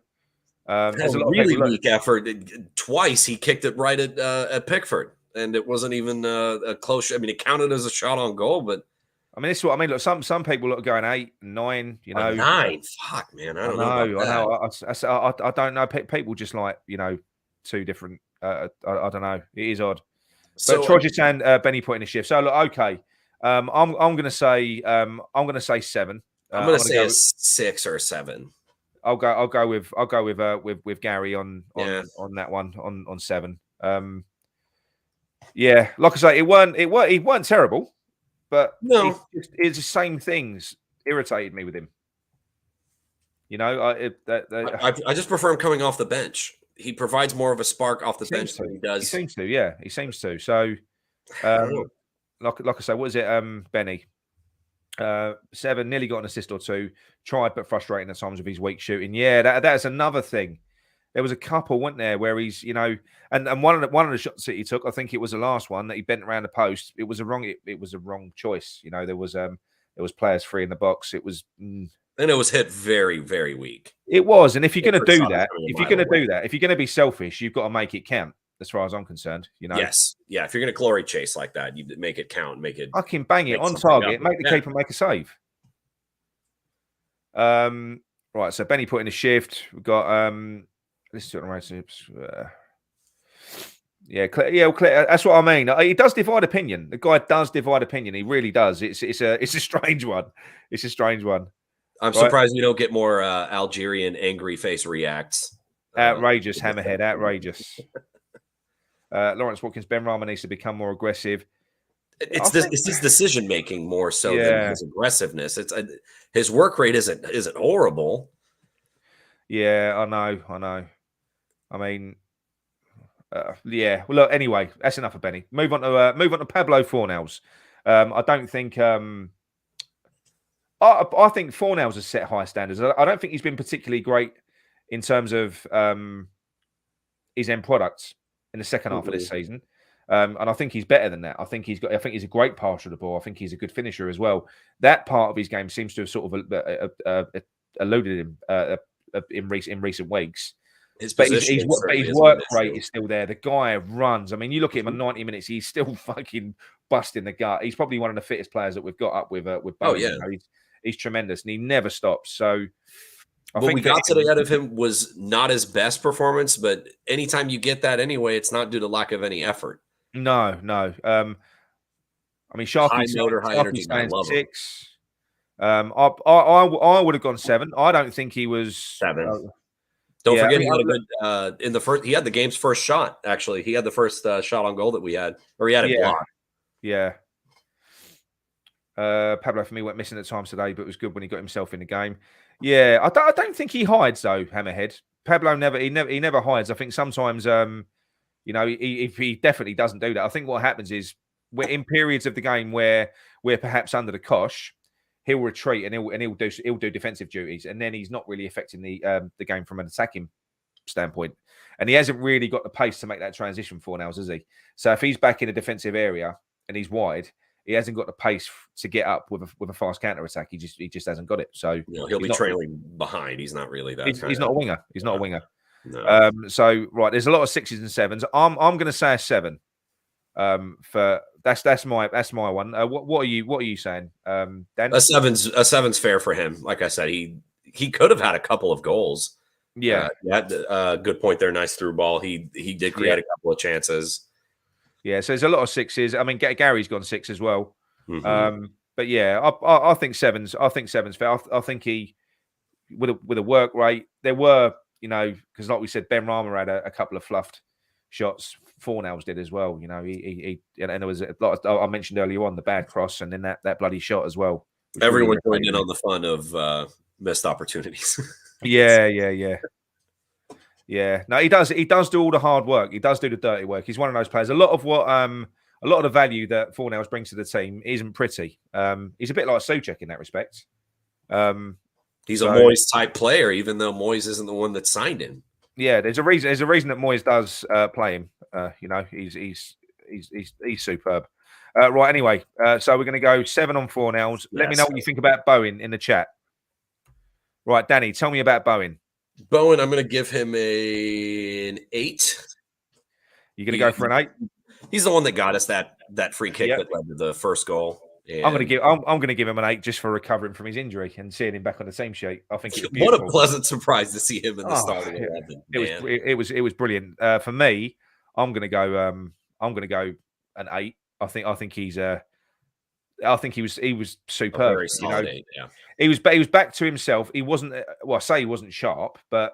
[SPEAKER 2] there's a really weak effort. Twice he kicked it right at Pickford, and it wasn't even a close. I mean, it counted as a shot on goal, but
[SPEAKER 1] I mean, this is what I mean. Look, some people look going 8, 9. You know,
[SPEAKER 2] 9. Fuck, man, I don't know.
[SPEAKER 1] I don't know. People just like, you know, two different. I don't know. It is odd.
[SPEAKER 2] So,
[SPEAKER 1] but Trojitan, Benny put in a shift. So look, okay. I'm going to say 7.
[SPEAKER 2] I'm going to say a 6 or 7.
[SPEAKER 1] I'll go with Gary on that one on 7. Yeah, like I say, it weren't terrible, but
[SPEAKER 2] no,
[SPEAKER 1] it's the same things irritated me with him. You know,
[SPEAKER 2] I just prefer him coming off the bench. He provides more of a spark off the bench than he does.
[SPEAKER 1] He seems to, yeah. He seems to. So, like I say, what is it, Benny? 7, nearly got an assist or 2. Tried, but frustrating at times with his weak shooting. Yeah, that's another thing. There was a couple, wasn't there, where he's, you know, and one of the shots that he took, I think it was the last one that he bent around the post. It was a wrong choice. You know, there was players free in the box. It was.
[SPEAKER 2] And it was hit very, very weak.
[SPEAKER 1] It was, and if you're going to do that, if you're going to be selfish, you've got to make it count. As far as I'm concerned, you know.
[SPEAKER 2] Yes, yeah. If you're going to glory chase like that, you make it count, make it.
[SPEAKER 1] Fucking bang it on target, make the keeper make a save. Right. So Benny put in a shift. We've got this is yeah, that's what I mean. He does divide opinion. The guy does divide opinion. He really does. It's a strange one. It's a strange one.
[SPEAKER 2] I'm surprised we don't get more Algerian angry face reacts.
[SPEAKER 1] Outrageous, hammerhead, outrageous. Lawrence Watkins, Ben Rama needs to become more aggressive.
[SPEAKER 2] It's his decision making more so than his aggressiveness. It's his work rate isn't horrible.
[SPEAKER 1] Yeah, I know. I mean, yeah. Well, look. Anyway, that's enough of Benny. Move on to Pablo Fornals. I don't think. I think Fornals has set high standards. I don't think he's been particularly great in terms of his end products in the second half of this season, and I think he's better than that. I think he's a great passer of the ball. I think he's a good finisher as well. That part of his game seems to have sort of eluded him in recent weeks. His work rate is still there. The guy runs. I mean, you look at him at 90 minutes, he's still fucking busting the gut. He's probably one of the fittest players that we've got up with Bowen.
[SPEAKER 2] Oh yeah,
[SPEAKER 1] he's tremendous, and he never stops. So.
[SPEAKER 2] What we got today out of him was not his best performance, but anytime you get that anyway, it's not due to lack of any effort.
[SPEAKER 1] No. I mean, Sharky's
[SPEAKER 2] high energy. I love
[SPEAKER 1] 6. I would have gone 7. I don't think he was
[SPEAKER 2] 7. Don't
[SPEAKER 1] yeah,
[SPEAKER 2] forget
[SPEAKER 1] I mean,
[SPEAKER 2] he had a good in the first. He had the game's first shot. Actually, he had the first shot on goal that we had, or he had it blocked.
[SPEAKER 1] Yeah. Pablo for me went missing at times today, but it was good when he got himself in the game. Yeah, I don't think he hides though. Hammerhead Pablo never hides. I think sometimes he definitely doesn't do that. I think what happens is we're in periods of the game where we're perhaps under the cosh. He'll retreat and he'll do defensive duties, and then he's not really affecting the game from an attacking standpoint. And he hasn't really got the pace to make that transition for now, has he? So if he's back in a defensive area and he's wide, he hasn't got the pace to get up with a fast counter attack. He just hasn't got it. So
[SPEAKER 2] he'll be trailing behind. He's not really that.
[SPEAKER 1] He's not a winger. He's not a winger.
[SPEAKER 2] No.
[SPEAKER 1] So right, there's a lot of 6s and 7s. I'm going to say a 7. For that's my one. What are you saying, Dan?
[SPEAKER 2] A seven's fair for him. Like I said, he could have had a couple of goals.
[SPEAKER 1] Yeah,
[SPEAKER 2] good point there. Nice through ball. He did create a couple of chances.
[SPEAKER 1] Yeah, so there's a lot of 6s. I mean, Gary's gone 6 as well.
[SPEAKER 2] Mm-hmm.
[SPEAKER 1] But yeah, I think 7's. I think 7's fair. I think he with a work rate. There were, because like we said, Ben Rama had a couple of fluffed shots. Fornals did as well. He and there was a lot. I mentioned earlier on the bad cross, and then that bloody shot as well.
[SPEAKER 2] Everyone joined in on the fun of missed opportunities.
[SPEAKER 1] Yeah. No, he does do all the hard work. He does do the dirty work. He's one of those players. A lot of the value that Fornals brings to the team isn't pretty. He's a bit like Souček in that respect.
[SPEAKER 2] He's a Moyes type player, even though Moyes isn't the one that signed him.
[SPEAKER 1] Yeah, there's a reason that Moyes does play him. He's superb. Right, anyway, so we're going to go 7 on Fornals. Let me know what you think about Bowen in the chat. Right, Danny, tell me about Bowen.
[SPEAKER 2] Bowen, I'm going to give him an 8.
[SPEAKER 1] You're going to go for an 8?
[SPEAKER 2] He's the one that got us that free kick that led to the first goal. And
[SPEAKER 1] I'm going to give him an 8 just for recovering from his injury and seeing him back on the team sheet. I think it was
[SPEAKER 2] what a pleasant surprise to see him in the starting 11.
[SPEAKER 1] It was brilliant. For me, I'm going to go an 8. I think he was superb.
[SPEAKER 2] Very solid 8, yeah.
[SPEAKER 1] He was back to himself. He wasn't. Well, I say he wasn't sharp, but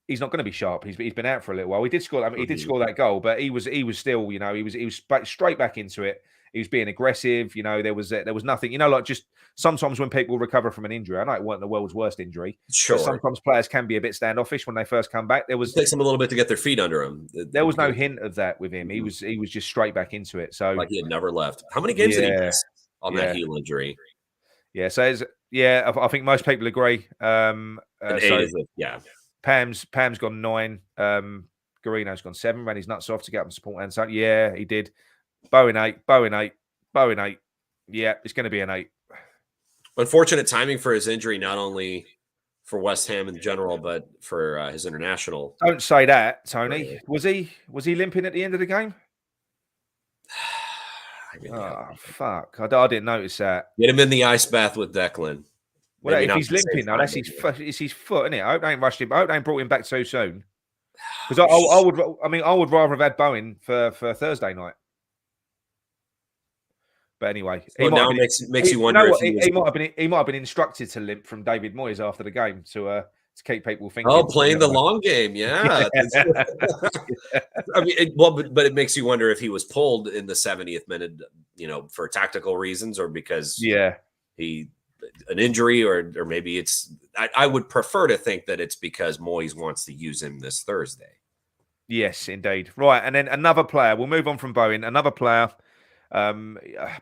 [SPEAKER 1] he's not going to be sharp. He's been out for a little while. He did score. I mean, he did score that goal, but he was still. He was straight back into it. He was being aggressive. There was nothing. Like just sometimes when people recover from an injury, I know it wasn't the world's worst injury.
[SPEAKER 2] Sure.
[SPEAKER 1] But sometimes players can be a bit standoffish when they first come back. It
[SPEAKER 2] takes them a little bit to get their feet under them.
[SPEAKER 1] There was no hint of that with him. He was just straight back into it. So
[SPEAKER 2] like he had never left. How many games did he miss on that heel injury?
[SPEAKER 1] Yeah. So I think most people agree. Pam's gone 9. Garino's gone 7. Ran his nuts off to get up and support Antonio. Yeah, he did. Bowen 8. Yeah, it's going to be an 8.
[SPEAKER 2] Unfortunate timing for his injury, not only for West Ham in general, but for his international.
[SPEAKER 1] Don't say that, Tony. Really? Was he limping at the end of the game? Fuck! I didn't notice that.
[SPEAKER 2] Get him in the ice bath with Declan.
[SPEAKER 1] Well, if he's limping, now that's it's his foot, isn't it? I hope they ain't rushed him. I hope they ain't brought him back so soon. Because I would rather have had Bowen for Thursday night. But anyway,
[SPEAKER 2] makes you wonder if
[SPEAKER 1] he might have been instructed to limp from David Moyes after the game to keep people thinking.
[SPEAKER 2] Oh, playing the long game, yeah. I mean, but it makes you wonder if he was pulled in the 70th minute, for tactical reasons or because an injury or maybe it's. I would prefer to think that it's because Moyes wants to use him this Thursday.
[SPEAKER 1] Yes, indeed. Right, and then another player. We'll move on from Bowen. Another player. A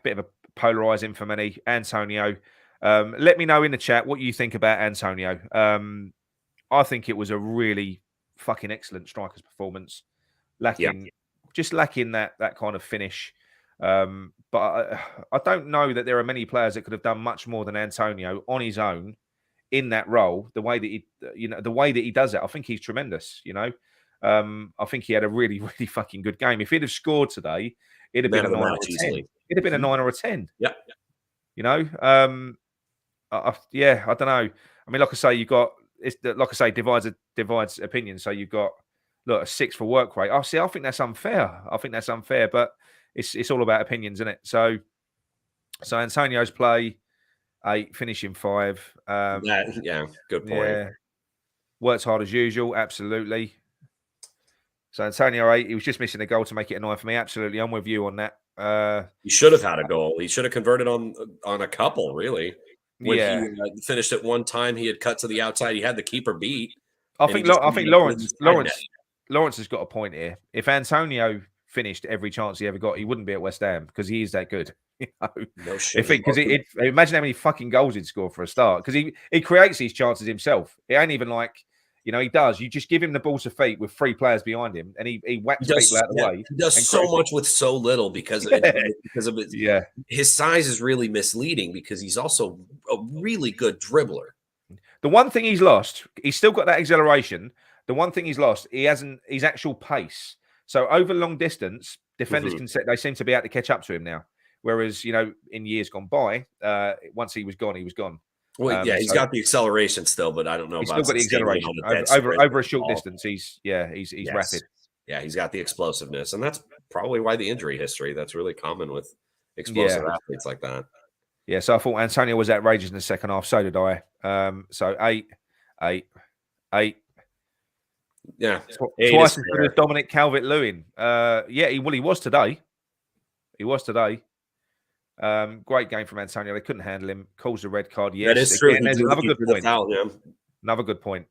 [SPEAKER 1] bit of a polarizing for many, Antonio. Let me know in the chat what you think about Antonio. I think it was a really fucking excellent striker's performance, lacking that kind of finish. But I don't know that there are many players that could have done much more than Antonio on his own in that role. The way that he does it, I think he's tremendous. I think he had a really, really fucking good game. If he'd have scored today, it'd have been a 9 or a 10. It'd have been a 9 or a 10.
[SPEAKER 2] Yeah.
[SPEAKER 1] I don't know. I mean, like I say, divides opinion. So you've got a 6 for work rate. I think that's unfair. But it's all about opinions, isn't it? So Antonio's play, 8, finishing 5.
[SPEAKER 2] Good point.
[SPEAKER 1] Yeah, worked hard as usual. Absolutely. So Antonio 8, he was just missing a goal to make it a 9 for me. Absolutely, I'm with you on that.
[SPEAKER 2] He should have had a goal. He should have converted on a couple, really. When he finished at one time, he had cut to the outside. He had the keeper beat.
[SPEAKER 1] I think Lawrence has got a point here. If Antonio finished every chance he ever got, he wouldn't be at West Ham because he is that good.
[SPEAKER 2] No shit.
[SPEAKER 1] Because imagine how many fucking goals he'd score for a start. Because he creates these chances himself. It ain't even like, he does. You just give him the ball to feet with 3 players behind him, and he whacks people out of the way.
[SPEAKER 2] He does so much with so little because of it.
[SPEAKER 1] Yeah.
[SPEAKER 2] His size is really misleading because he's also a really good dribbler.
[SPEAKER 1] The one thing he's lost, he's still got that acceleration. The one thing he's lost, he hasn't his actual pace. So over long distance, defenders they seem to be able to catch up to him now. Whereas, in years gone by, once he was gone, he was gone.
[SPEAKER 2] Well, he's got the acceleration still, but I don't know about
[SPEAKER 1] still got the acceleration over a short distance. He's rapid.
[SPEAKER 2] Yeah, he's got the explosiveness, and that's probably why the injury history. That's really common with explosive athletes like that.
[SPEAKER 1] Yeah, so I thought Antonio was outrageous in the second half. So did I. So 8.
[SPEAKER 2] Yeah,
[SPEAKER 1] twice as good as Dominic Calvert-Lewin. He was today. He was today. Great game from Antonio. They couldn't handle him. Calls the red card. Yes,
[SPEAKER 2] that is true.
[SPEAKER 1] There's another good point.
[SPEAKER 2] Another
[SPEAKER 1] good point.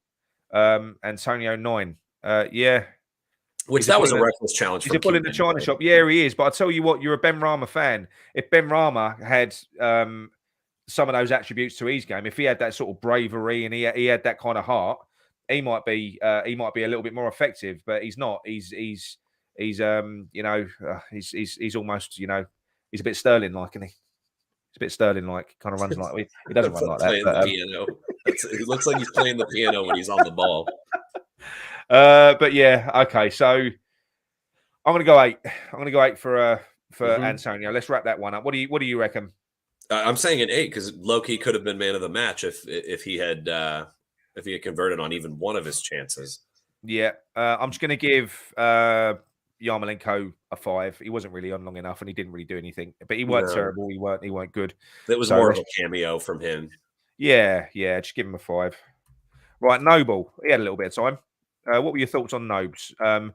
[SPEAKER 1] Antonio 9.
[SPEAKER 2] Which that was a reckless challenge.
[SPEAKER 1] He's a bull in the china shop. Yeah, he is. But I tell you what, you're a Ben Rama fan. If Ben Rama had some of those attributes to his game, if he had that sort of bravery and he had that kind of heart, he might be a little bit more effective. But he's not. He's almost he's a bit Sterling-like, isn't he? He's a bit Sterling-like. Kind of runs like he doesn't run like that.
[SPEAKER 2] But, piano. He looks like he's playing the piano when he's on the ball.
[SPEAKER 1] But yeah, okay. So I'm going to go 8. I'm going to go 8 for Antonio. Let's wrap that one up. What do you reckon?
[SPEAKER 2] I'm saying an 8 because Loki could have been man of the match if he had converted on even one of his chances.
[SPEAKER 1] Yeah, I'm just going to give Yarmolenko a 5. He wasn't really on long enough, and he didn't really do anything. But he weren't terrible. He weren't good.
[SPEAKER 2] That was more of a cameo from him.
[SPEAKER 1] Yeah. Just give him a 5. Right, Noble. He had a little bit of time. What were your thoughts on Nobes? I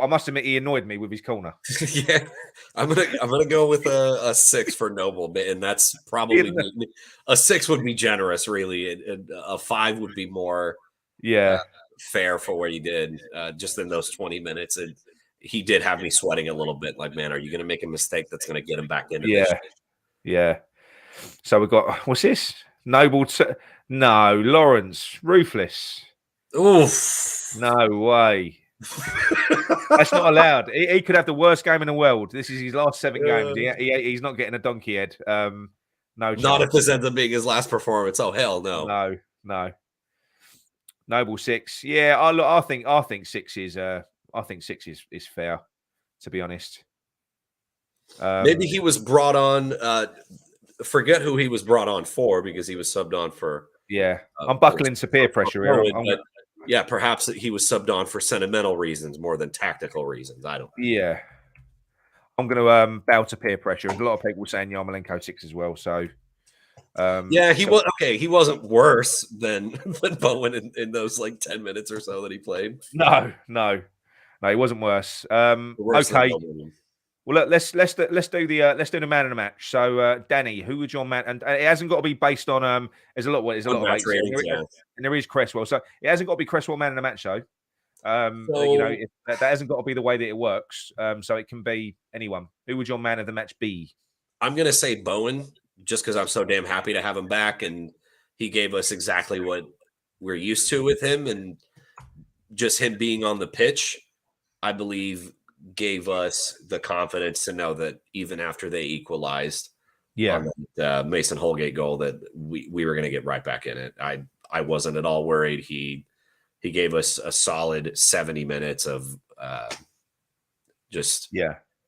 [SPEAKER 1] must admit, he annoyed me with his corner.
[SPEAKER 2] Yeah, I'm gonna go with a 6 for Noble, and that's probably a 6 would be generous, really. And a 5 would be more fair for what he did just in those 20 minutes. And he did have me sweating a little bit. Like, man, are you going to make a mistake that's going to get him back into this?
[SPEAKER 1] Yeah. So we've got what's this? Noble. No, Lawrence, ruthless.
[SPEAKER 2] Oof.
[SPEAKER 1] No way. That's not allowed. He could have the worst game in the world. This is his last 7 games. He's not getting a donkey head. No chance.
[SPEAKER 2] Not if this ends up being his last performance. Oh, hell no.
[SPEAKER 1] No. Noble 6. Yeah, I think 6 is is fair, to be honest.
[SPEAKER 2] Maybe he was brought on. Forget who he was brought on for because he was subbed on for.
[SPEAKER 1] Yeah, I'm buckling to peer pressure here.
[SPEAKER 2] Yeah, perhaps he was subbed on for sentimental reasons more than tactical reasons. I don't.
[SPEAKER 1] Yeah, I'm going to bow to peer pressure. There's a lot of people saying Yarmolenko 6 as well. So,
[SPEAKER 2] he was okay. He wasn't worse than Bowen in those like 10 minutes or so that he played.
[SPEAKER 1] No, he wasn't worse. Okay. Well, look, let's do the man of the match. So, Danny, who would your man? And it hasn't got to be based on. There's a lot of ratings, and there is Cresswell. So it hasn't got to be Cresswell man of the match, though. That hasn't got to be the way that it works. So it can be anyone. Who would your man of the match be?
[SPEAKER 2] I'm gonna say Bowen, just because I'm so damn happy to have him back, and he gave us exactly what we're used to with him, and just him being on the pitch, I believe, gave us the confidence to know that even after they equalized on the Mason Holgate goal, that we were going to get right back in it. I wasn't at all worried. He gave us a solid 70 minutes of just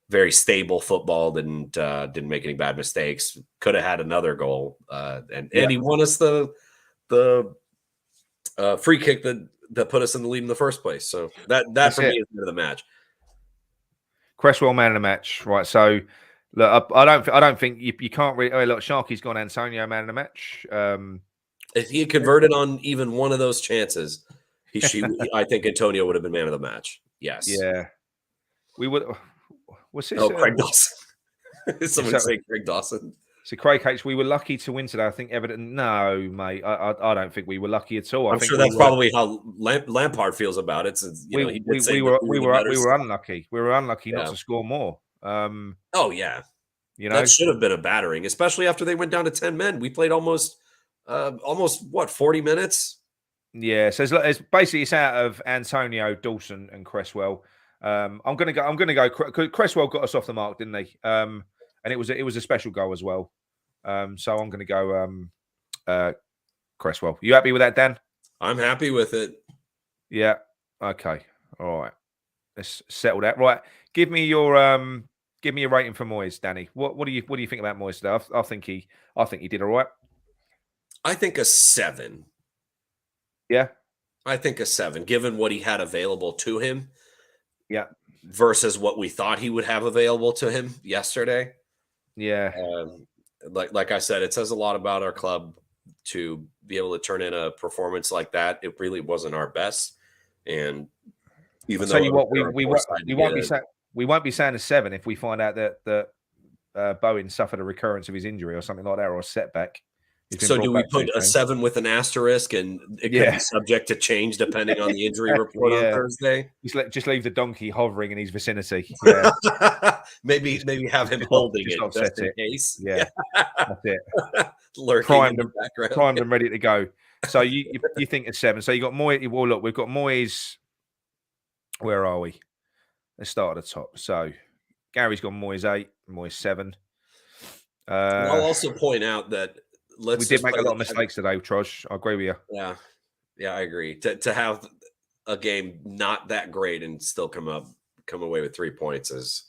[SPEAKER 2] very stable football. Didn't make any bad mistakes. Could have had another goal, and he won us the free kick that put us in the lead in the first place. So that for me is the end of the match.
[SPEAKER 1] Cresswell man of the match, right? So Look, I don't think you can't really. Oh, look, Sharky's gone Antonio man of the match.
[SPEAKER 2] If he had converted on even one of those chances, I think Antonio would have been man of the match. Yes.
[SPEAKER 1] Yeah, we would. What's this?
[SPEAKER 2] Oh, Craig Dawson. Someone say Craig Dawson.
[SPEAKER 1] So Craig H, we were lucky to win today. I think Everton. No, mate, I don't think we were lucky at all.
[SPEAKER 2] I'm sure that's probably how Lampard feels about it. Since
[SPEAKER 1] we were unlucky. We were unlucky not to score more.
[SPEAKER 2] Oh yeah,
[SPEAKER 1] that
[SPEAKER 2] should have been a battering, especially after they went down to 10 men. We played almost what 40 minutes.
[SPEAKER 1] Yeah, so it's basically it's out of Antonio, Dawson, and Cresswell. I'm gonna go. Cresswell got us off the mark, didn't he? And it was a special goal as well. So I'm going to go Cresswell. You happy with that, Dan?
[SPEAKER 2] I'm happy with it.
[SPEAKER 1] Yeah. Okay. All right. Let's settle that. Right. Give me your rating for Moyes, Danny. What do you think about Moyes today? I think he did all right.
[SPEAKER 2] I think a 7.
[SPEAKER 1] Yeah.
[SPEAKER 2] I think a 7, given what he had available to him.
[SPEAKER 1] Yeah.
[SPEAKER 2] Versus what we thought he would have available to him yesterday.
[SPEAKER 1] Yeah.
[SPEAKER 2] Like I said, it says a lot about our club to be able to turn in a performance like that. It really wasn't our best, and even though
[SPEAKER 1] we won't be saying a 7 if we find out that Bowen suffered a recurrence of his injury or something like that, or a setback.
[SPEAKER 2] So do we put a 7 with an asterisk, and it could be subject to change depending on the injury report on Thursday?
[SPEAKER 1] Just leave the donkey hovering in his vicinity.
[SPEAKER 2] Yeah. maybe have him holding it just in case.
[SPEAKER 1] Yeah, that's it.
[SPEAKER 2] Lurking in the background.
[SPEAKER 1] Primed and ready to go. So you think it's 7. So you got Moyes. Well, look, we've got Moyes. Where are we? Let's start at the top. So Gary's got Moyes 8, Moyes 7.
[SPEAKER 2] I'll also point out that
[SPEAKER 1] we did make a lot of mistakes today, Trosh. I agree with you.
[SPEAKER 2] Yeah, I agree. To have a game not that great and still come away with 3 points is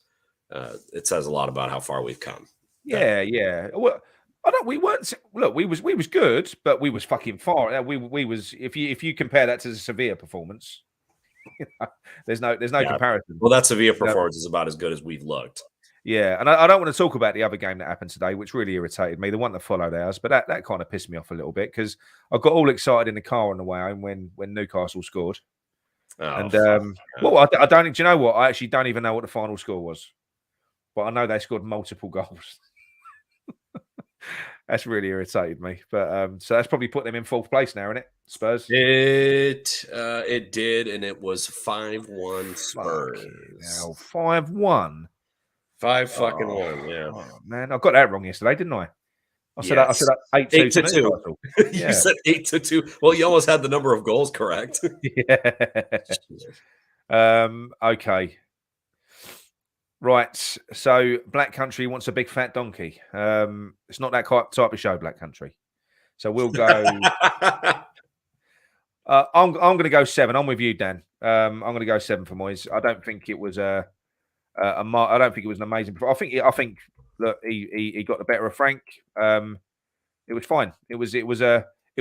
[SPEAKER 2] it says a lot about how far we've come.
[SPEAKER 1] Yeah. Well, we weren't. Look, we was good, but we was fucking far. We was. If you compare that to the Sevilla performance, there's no comparison.
[SPEAKER 2] Well, that Sevilla performance is about as good as we've looked.
[SPEAKER 1] Yeah, and I don't want to talk about the other game that happened today, which really irritated me, the one that followed ours, but that kind of pissed me off a little bit because I got all excited in the car on the way home when Newcastle scored. I don't. Do you know what? I actually don't even know what the final score was, but I know they scored multiple goals. That's really irritated me. But so that's probably put them in 4th place now, isn't it? Spurs.
[SPEAKER 2] It did, and it was 5-1 Spurs.
[SPEAKER 1] 5-1.
[SPEAKER 2] 5-1, yeah.
[SPEAKER 1] Oh, man, I got that wrong yesterday, didn't I? I said 8-2 to 2.
[SPEAKER 2] You said 8-2. Well, you almost had the number of goals correct.
[SPEAKER 1] Yeah. Okay. Right. So Black Country wants a big fat donkey. It's not that type of show, Black Country. So we'll go. I'm going to go 7. I'm with you, Dan. I'm going to go 7 for Moyes. I don't think it was I don't think it was an amazing. I think look, he got the better of Frank. It was fine. It was a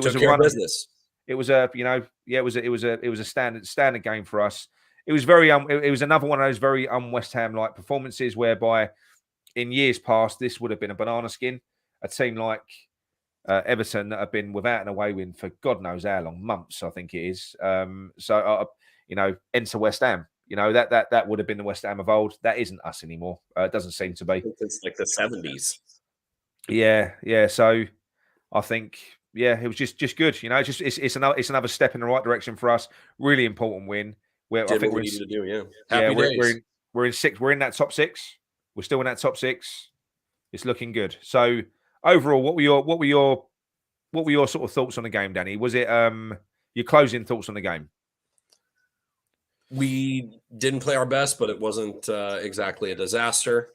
[SPEAKER 1] run
[SPEAKER 2] business.
[SPEAKER 1] It was it was a standard game for us. It was very it was another one of those very West Ham like performances whereby in years past this would have been a banana skin. A team like Everton that have been without an away win for God knows how long, months I think it is. Enter West Ham. That would have been the West Ham of old. That isn't us anymore. It doesn't seem to be.
[SPEAKER 2] It's like the 70s.
[SPEAKER 1] Yeah. So I think, it was just good. It's another step in the right direction for us. Really important win. I think
[SPEAKER 2] we needed to do. Yeah.
[SPEAKER 1] Happy days. We're in 6. We're in that top 6. We're still in that top 6. It's looking good. So overall, what were your sort of thoughts on the game, Danny? Was it your closing thoughts on the game?
[SPEAKER 2] We didn't play our best, but it wasn't exactly a disaster.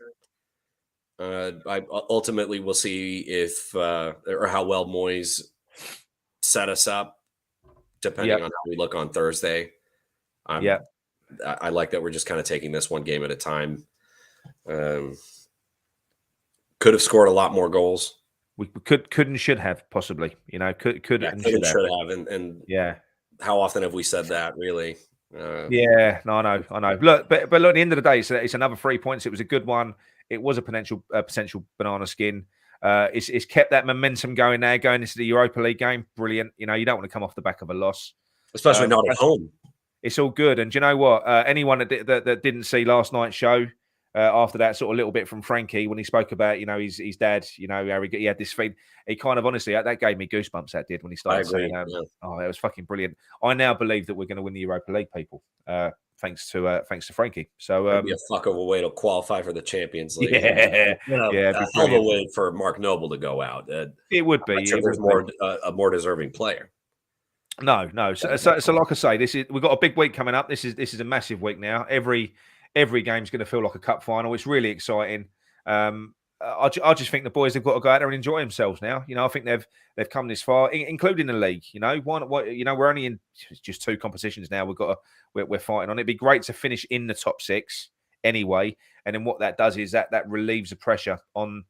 [SPEAKER 2] I ultimately will see if or how well Moyes set us up, depending on how we look on Thursday. I like that we're just kind of taking this one game at a time. Could have scored a lot more goals.
[SPEAKER 1] We could and should have possibly. Could and should have.
[SPEAKER 2] And how often have we said that? Really.
[SPEAKER 1] I know. Look, but look, at the end of the day, it's another 3 points. It was a good one. it was a potential banana skin. It's kept that momentum going now, going into the Europa League game. Brilliant. You know, you don't want to come off the back of a loss,
[SPEAKER 2] especially not at home.
[SPEAKER 1] It's all good. And do you know what? Anyone that didn't see last night's show, after that sort of little bit from Frankie when he spoke about, you know, his dad, you know, how he had this feed. He kind of honestly, that gave me goosebumps. That did when he started saying, "Oh, that was fucking brilliant." I now believe that we're going to win the Europa League, people. Thanks to Frankie. So
[SPEAKER 2] it'd be a fuck of a way to qualify for the Champions League.
[SPEAKER 1] Yeah,
[SPEAKER 2] a hell of a way for Mark Noble to go out.
[SPEAKER 1] It would be.
[SPEAKER 2] Sure there's a more deserving player.
[SPEAKER 1] No. So like I say, we've got a big week coming up. This is a massive week now. Every game's going to feel like a cup final. It's really exciting. I just think the boys have got to go out there and enjoy themselves now. You know, I think they've come this far, including the league. You know, we're only in just 2 competitions now. We're fighting on it. It'd be great to finish in the top 6 anyway, and then what that does is that relieves the pressure on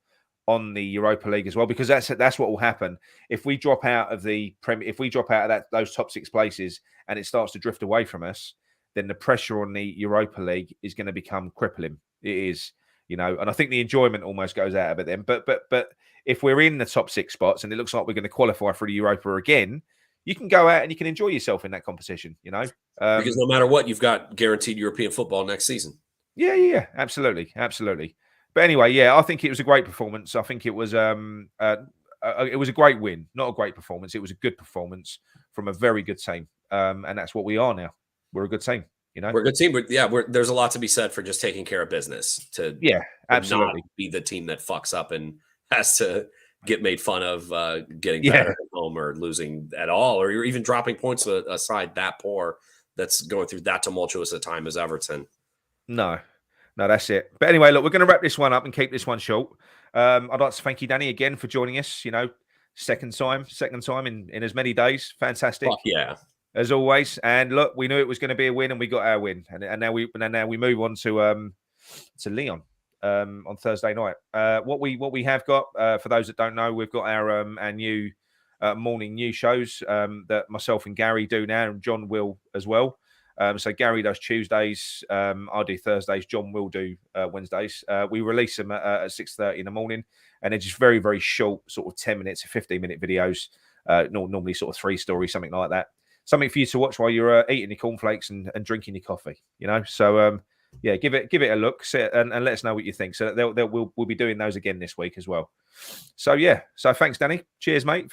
[SPEAKER 1] the Europa League as well, because that's what will happen if we drop out of the Premier. If we drop out of those top 6 places and it starts to drift away from us, then the pressure on the Europa League is going to become crippling. It is, you know, and I think the enjoyment almost goes out of it then. But if we're in the top 6 spots and it looks like we're going to qualify for the Europa again, you can go out and you can enjoy yourself in that competition, you know.
[SPEAKER 2] Because no matter what, you've got guaranteed European football next season.
[SPEAKER 1] Yeah, absolutely. But anyway, yeah, I think it was a great performance. I think it was a great win, not a great performance. It was a good performance from a very good team, and that's what we are now. We're a good team, you know.
[SPEAKER 2] We're a good team, but yeah, there's a lot to be said for just taking care of business.
[SPEAKER 1] Absolutely,
[SPEAKER 2] not be the team that fucks up and has to get made fun of getting better at home or losing at all, or you're even dropping points aside that poor that's going through that tumultuous a time as Everton.
[SPEAKER 1] No, that's it. But anyway, look, we're going to wrap this one up and keep this one short. I'd like to thank you, Danny, again for joining us. You know, second time in as many days. Fantastic.
[SPEAKER 2] Fuck yeah.
[SPEAKER 1] As always. And look, we knew it was going to be a win and we got our win. And now we move on to Lyon on Thursday night. What we have got, for those that don't know, we've got our new morning news shows that myself and Gary do now, and John will as well. So Gary does Tuesdays, I do Thursdays, John will do Wednesdays. We release them at 6:30 in the morning, and they're just very, very short, sort of 10 minutes to 15-minute videos, normally sort of 3 stories, something like that. Something for you to watch while you're eating your cornflakes and drinking your coffee, you know. So yeah, give it a look, and let us know what you think. So we'll be doing those again this week as well. So yeah, so thanks, Danny. Cheers, mate.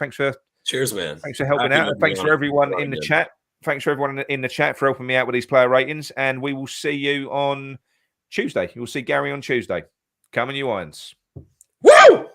[SPEAKER 2] Cheers, man.
[SPEAKER 1] Thanks for helping out, and thanks for everyone in the chat. Thanks for everyone in the chat for helping me out with these player ratings. And we will see you on Tuesday. You'll see Gary on Tuesday. Come on, you Irons.
[SPEAKER 2] Woo!